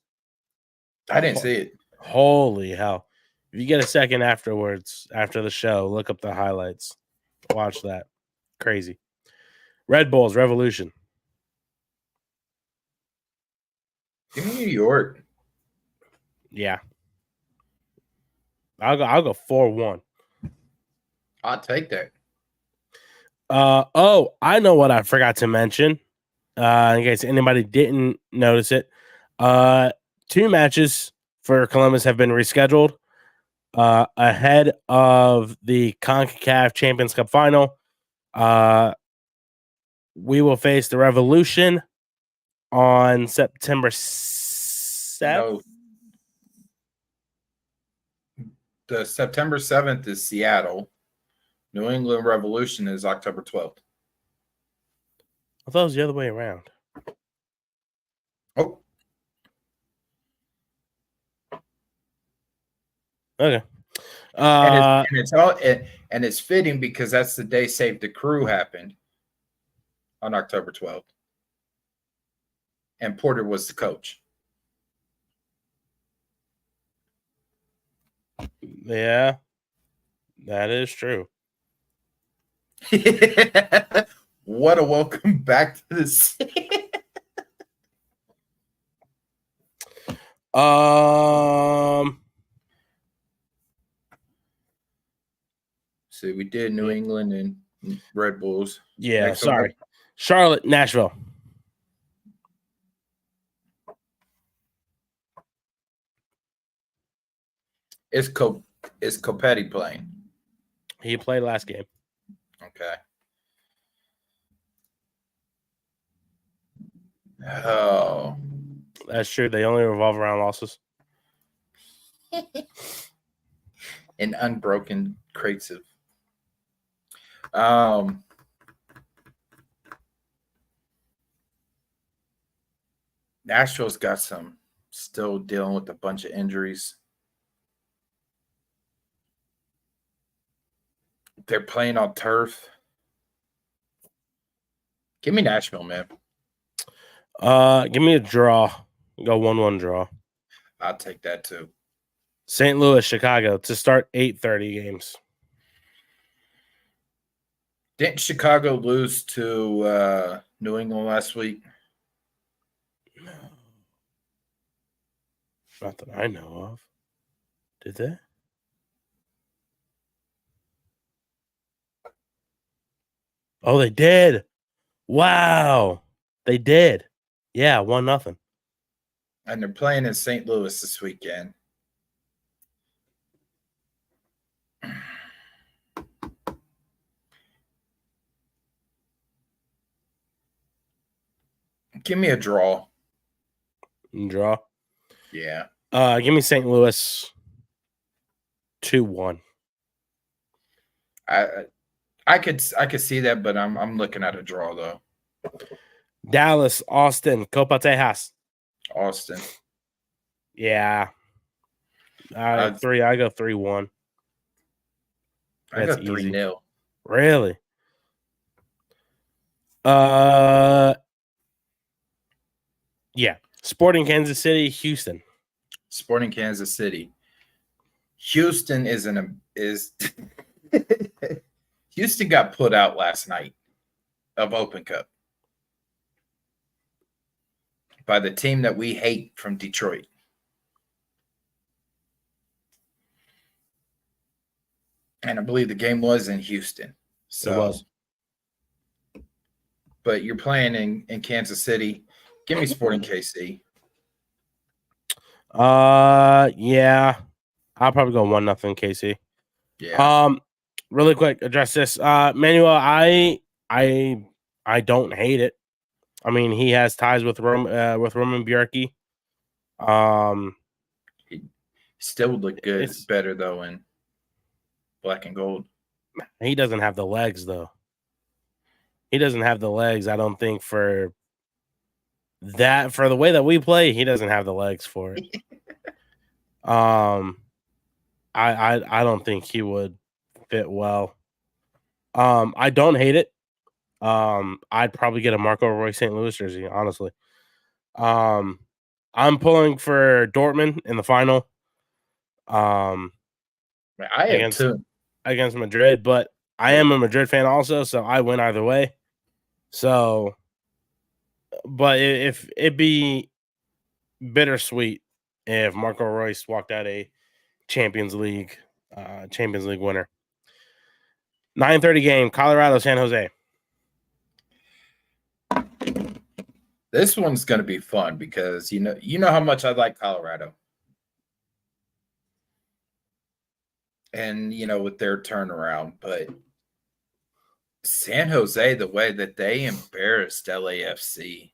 I didn't see it. Holy hell. If you get a second afterwards, after the show, look up the highlights. Watch that. Crazy. Red Bulls Revolution. Give me New York. Yeah. I'll go 4-1. I'll take that. I know what I forgot to mention. In case anybody didn't notice it. 2 matches for Columbus have been rescheduled ahead of the CONCACAF Champions Cup final. We will face the Revolution on September 7th. No. The September 7th is Seattle. New England Revolution is October 12th. I thought it was the other way around. Oh. Okay. And it's fitting because that's the day Save the Crew happened on October 12th. And Porter was the coach. Yeah, that is true. What a welcome back to the city. So we did New England and Red Bulls. Yeah, Next sorry. one. Charlotte, Nashville. Is Copetti playing? He played last game. Okay. Oh. That's true. They only revolve around losses. And unbroken crates of Nashville's got some still dealing with a bunch of injuries. They're playing on turf. Give me Nashville, man. Give me a draw. Go 1-1 draw. I'll take that too. St. Louis, Chicago to start 8:30 games. Didn't Chicago lose to New England last week? No. Not that I know of. Did they? Oh, they did. Wow. They did. Yeah, 1-0. And they're playing in St. Louis this weekend. Give me a draw. Draw. Yeah. Give me St. Louis 2-1. I could see that, but I'm looking at a draw though. Dallas, Austin, Copa Tejas. Austin. Yeah. I go 3-1. I got 3-0. Really? Yeah. Sporting Kansas City, Houston. Sporting Kansas City. Houston is Houston got put out last night of Open Cup by the team that we hate from Detroit. And I believe the game was in Houston. So it was. But you're playing in Kansas City. Give me Sporting KC. Yeah. I'll probably go 1-0 KC. Yeah. Really quick, address this. Manuel, I don't hate it. I mean, he has ties with Roman Bjerke. He still would look good. It's better though in black and gold. He doesn't have the legs though. He doesn't have the legs, I don't think, for that. For the way that we play, he doesn't have the legs for it. I don't think he would fit well. I don't hate it. I'd probably get a Marco Roy St. Louis jersey, honestly. I'm pulling for Dortmund in the final. I have against two. against Madrid, but I am a Madrid fan also, so I win either way. So, but if it'd be bittersweet if Marco Reus walked out a Champions League winner. 9:30 game, Colorado, San Jose. This one's going to be fun because you know how much I like Colorado. And with their turnaround, but San Jose, the way that they embarrassed LAFC,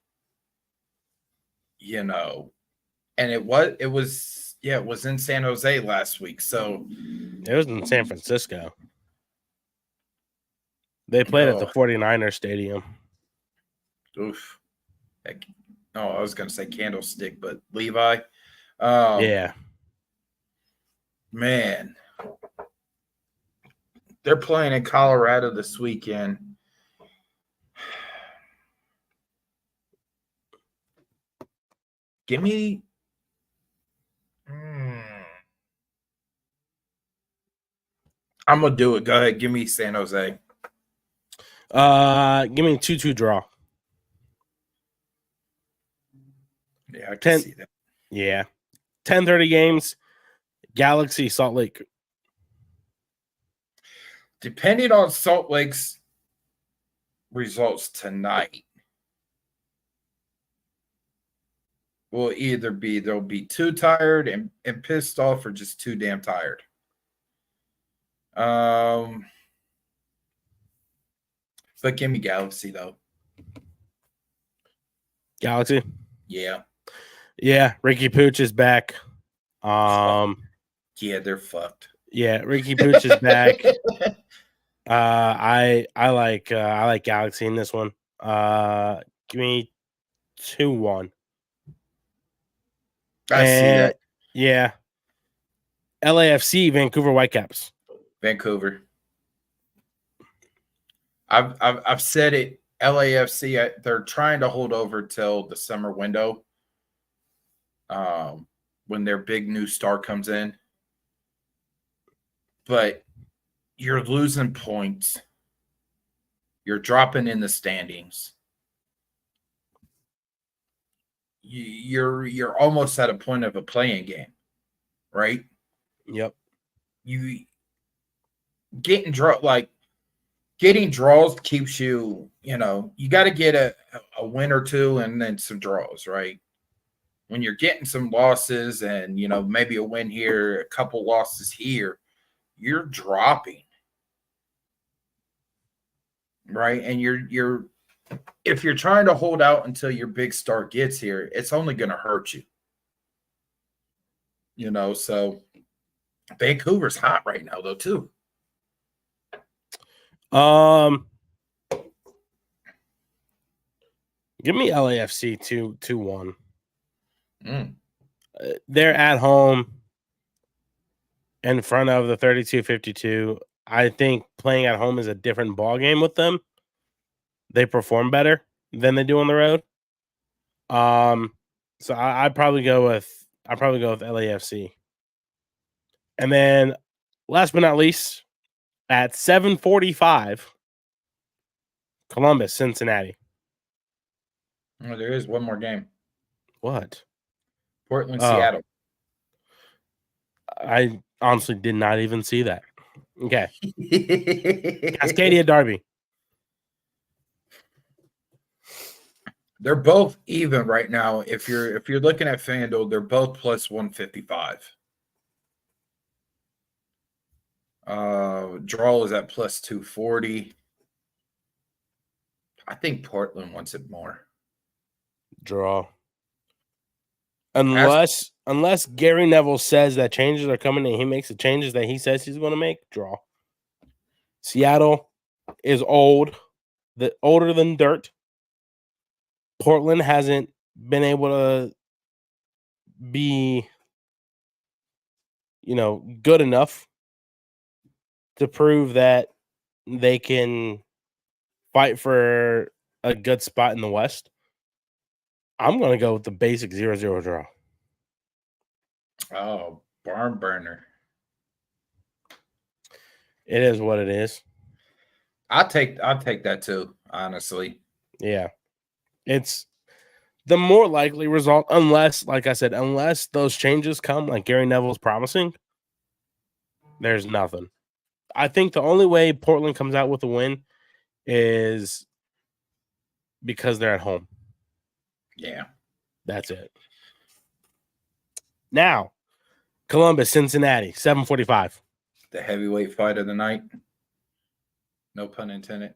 and it was in San Jose last week. So it was in San Francisco. They played at the 49ers stadium. Oof. I was going to say Candlestick, but Levi. Yeah. Man. They're playing in Colorado this weekend. Give me. I'm gonna do it. Go ahead. Give me San Jose. Give me a 2-2 draw. Yeah, I can see that. Yeah. 10:30 games. Galaxy, Salt Lake. Depending on Salt Lake's results tonight, will either be they'll be too tired and pissed off or just too damn tired. But give me Galaxy though. Galaxy? Yeah. Yeah, Ricky Pooch is back. Yeah, they're fucked. Yeah, Ricky Pooch is back. I like Galaxy in this one. Give me 2-1. I see that. Yeah. LAFC, Vancouver Whitecaps. Vancouver. I've said it. LAFC, they're trying to hold over till the summer window, when their big new star comes in. But you're losing points. You're dropping in the standings. You're almost at a point of a playing game, right? Yep. You getting draws keeps you. You got to get a win or two and then some draws, right? When you're getting some losses and maybe a win here, a couple losses here, you're dropping, right? And you're if you're trying to hold out until your big star gets here, it's only going to hurt you. So Vancouver's hot right now though too. Give me LAFC 2-1. They're at home in front of the 32-52. I think playing at home is a different ballgame with them. They perform better than they do on the road. So I'd probably go with LAFC. And then last but not least, at 7:45, Columbus, Cincinnati. Oh, there is one more game. What? Portland, Seattle. I honestly did not even see that. Okay. Cascadia Derby. They're both even right now. If you're looking at FanDuel, they're both plus 155. Draw is at plus 240. I think Portland wants it more. Draw. Unless Gary Neville says that changes are coming and he makes the changes that he says he's going to make, draw. Seattle is older than dirt. Portland hasn't been able to be, good enough to prove that they can fight for a good spot in the West. I'm going to go with the basic 0-0 draw. Oh, barn burner. It is what it is. I'll take that too, honestly. Yeah. It's the more likely result, unless, like I said, unless those changes come, like Gary Neville's promising, there's nothing. I think the only way Portland comes out with a win is because they're at home. Yeah. That's it. Now, Columbus, Cincinnati, 7:45. The heavyweight fight of the night. No pun intended.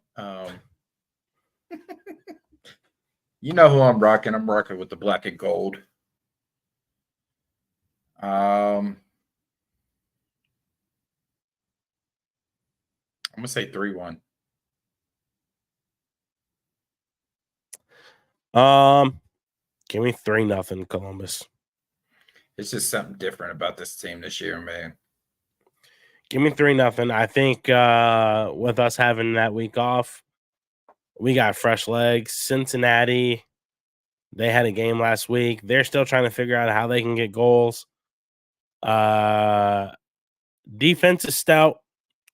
You know who I'm rocking. I'm rocking with the black and gold. I'm gonna say 3-1. Give me 3-0 Columbus. It's just something different about this team this year, man. Give me 3-0. I think with us having that week off, we got fresh legs. Cincinnati, they had a game last week. They're still trying to figure out how they can get goals. Defense is stout,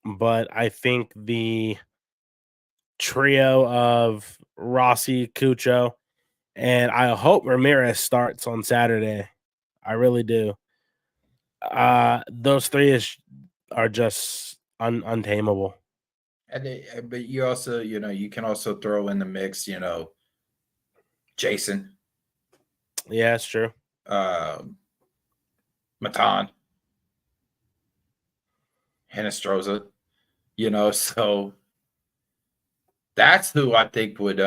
but I think the trio of Rossi, Cucho, and I hope Ramirez starts on Saturday. I really do. Those three are just untamable. But you also, you can also throw in the mix, Jason. Yeah, it's true. Matan, Hinestroza, so that's who I think would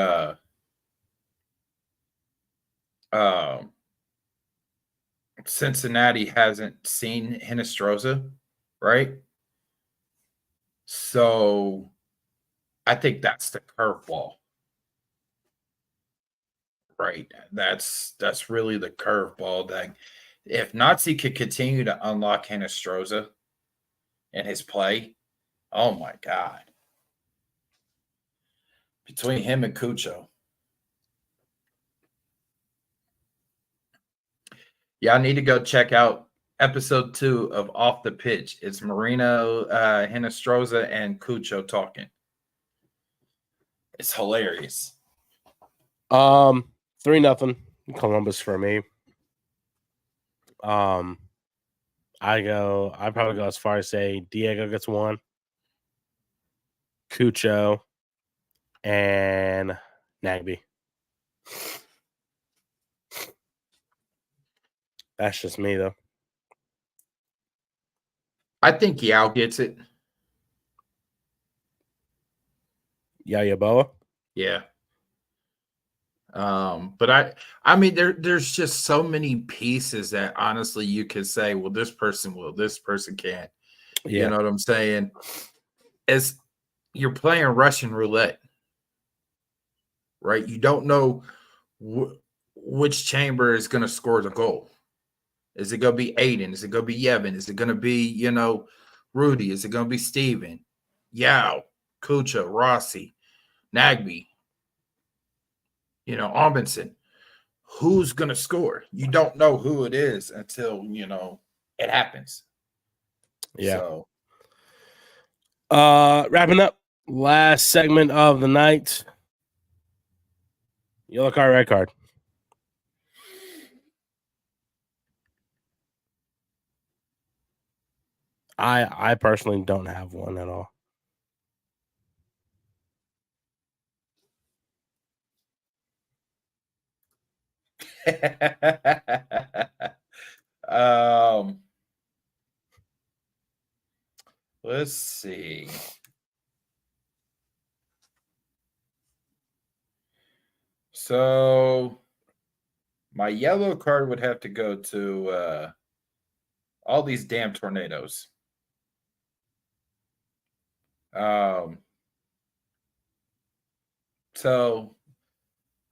Cincinnati hasn't seen Hinestroza, right? So I think that's the curveball. Right. That's really the curveball that if Nazi could continue to unlock Hinestroza in his play, oh my God. Between him and Cucho. Yeah, I need to go check out episode 2 of Off the Pitch. It's Marino, Hinestroza, and Cucho talking. It's hilarious. 3-0 Columbus for me. I'd probably go as far as say Diego gets 1, Cucho, and Nagby. That's just me though. I think Yao gets it. Yayaboa? Yeah. But I mean, there's just so many pieces that honestly you could say, well, this person will, this person can't. Yeah. You know what I'm saying? As you're playing Russian roulette, right? You don't know which chamber is going to score the goal. Is it going to be Aiden? Is it going to be Yevon? Is it going to be, Rudy? Is it going to be Steven? Yao, Kucha, Rossi, Nagby, Amundsen. Who's going to score? You don't know who it is until, it happens. Yeah. So, wrapping up, last segment of the night. Yellow card, red card. I personally don't have one at all. Let's see. So my yellow card would have to go to all these damn tornadoes. So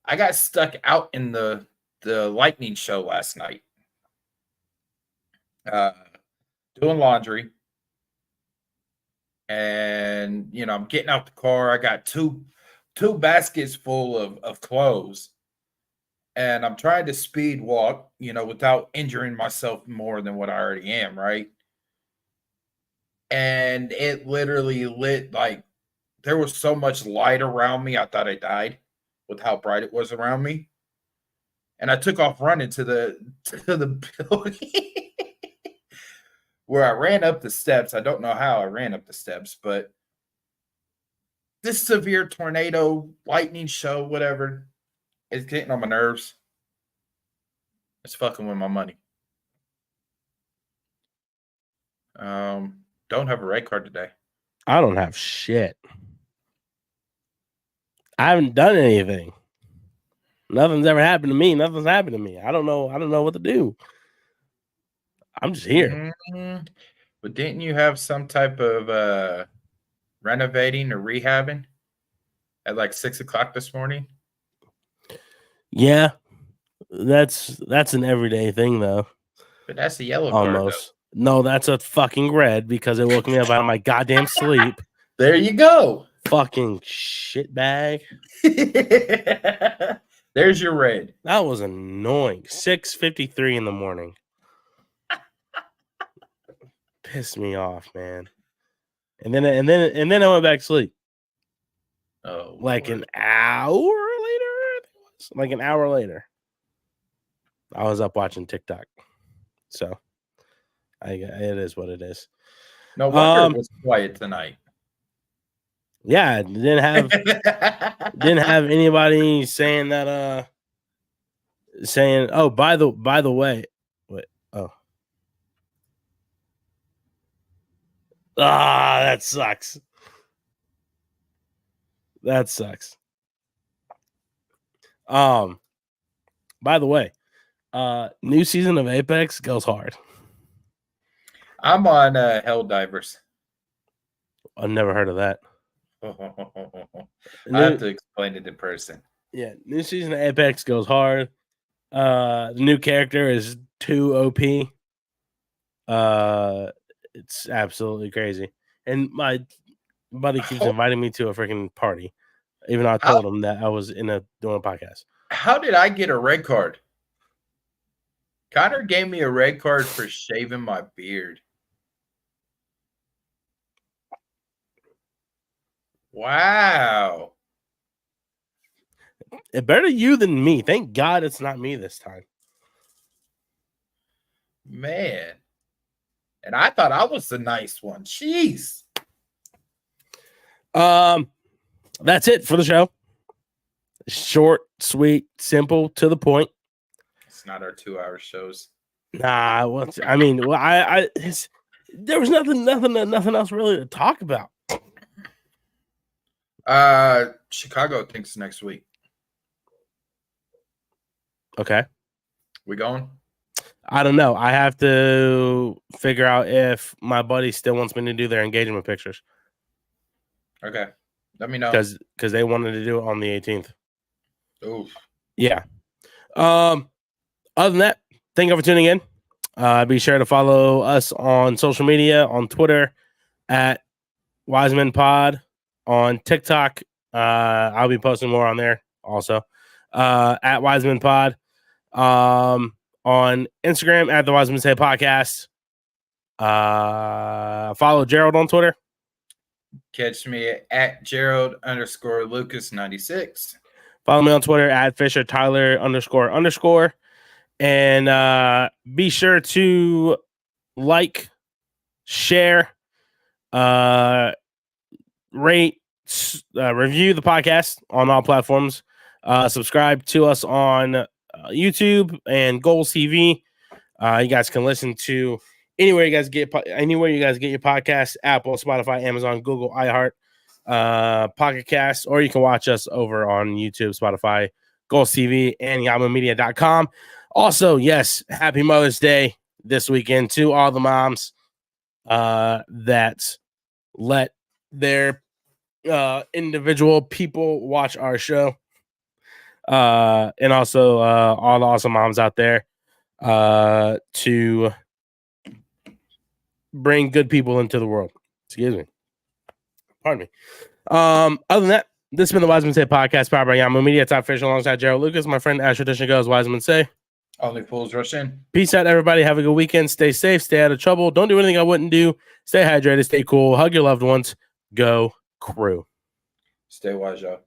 I got stuck out in the lightning show last night. Doing laundry. And I'm getting out the car. I got two baskets full of clothes. And I'm trying to speed walk, without injuring myself more than what I already am, right? and it literally lit like there was so much light around me. I thought I died with how bright it was around me. And I took off running to the building where I ran up the steps. I don't know how I ran up the steps, but this severe tornado, lightning show, whatever, is getting on my nerves. It's fucking with my money. Don't have a red card today. I don't have shit. I haven't done anything. Nothing's ever happened to me. Nothing's happened to me. I don't know what to do. I'm just here. Mm-hmm. But didn't you have some type of renovating or rehabbing at like 6 o'clock this morning? Yeah. That's an everyday thing though. But that's a yellow card. Almost. No, that's a fucking red because it woke me up out of my goddamn sleep. There you go. Fucking shit bag. There's your red. That was annoying. 6:53 in the morning. Pissed me off, man. And then I went back to sleep. Oh, like Lord. An hour later. Like an hour later. I was up watching TikTok. So it is what it is. No wonder it was quiet tonight. Yeah, didn't have anybody saying that oh by the way. Wait, oh. That sucks. That sucks. By the way, new season of Apex goes hard. I'm on Helldivers. I've never heard of that. I have to explain it in person. Yeah, new season of Apex goes hard. The new character is too OP. It's absolutely crazy. And my buddy keeps inviting me to a freaking party, even though I told him that I was doing a podcast. How did I get a red card? Connor gave me a red card for shaving my beard. Wow. It better you than me. Thank God it's not me this time. Man. And I thought I was the nice one. Jeez. That's it for the show. Short, sweet, simple, to the point. It's not our 2-hour shows. Nah, there was nothing else really to talk about. Chicago thinks next week. Okay. We going? I don't know. I have to figure out if my buddy still wants me to do their engagement pictures. Okay. Let me know. Because they wanted to do it on the 18th. Oof. Yeah. Other than that, thank you for tuning in. Be sure to follow us on social media, on Twitter at Wisemen Pod, on TikTok. I'll be posting more on there also. At Wisemen Pod. On Instagram at the Wisemen Say Podcast. Follow Jerald on Twitter. Catch me at Jerald_Lucas96. Follow me on Twitter at Fisher Tyler __. And be sure to like, share, rate, review the podcast on all platforms. Subscribe to us on YouTube and Goals TV. You guys can listen to anywhere you guys get your podcasts: Apple, Spotify, Amazon, Google, iHeart, Pocket Cast, or you can watch us over on YouTube, Spotify, Goals TV, and YahooMedia.com. Also, yes, happy Mother's Day this weekend to all the moms that let their individual people watch our show. And also all the awesome moms out there to bring good people into the world. Excuse me. Pardon me. Other than that, this has been the Wisemen Say Podcast powered by Yahoo Media. Top Fisher alongside Jerald Lucas. My friend, as tradition goes, Wisemen Say. Only fools rush in. Peace out, everybody. Have a good weekend. Stay safe. Stay out of trouble. Don't do anything I wouldn't do. Stay hydrated. Stay cool. Hug your loved ones. Go Crew. Stay wise, y'all.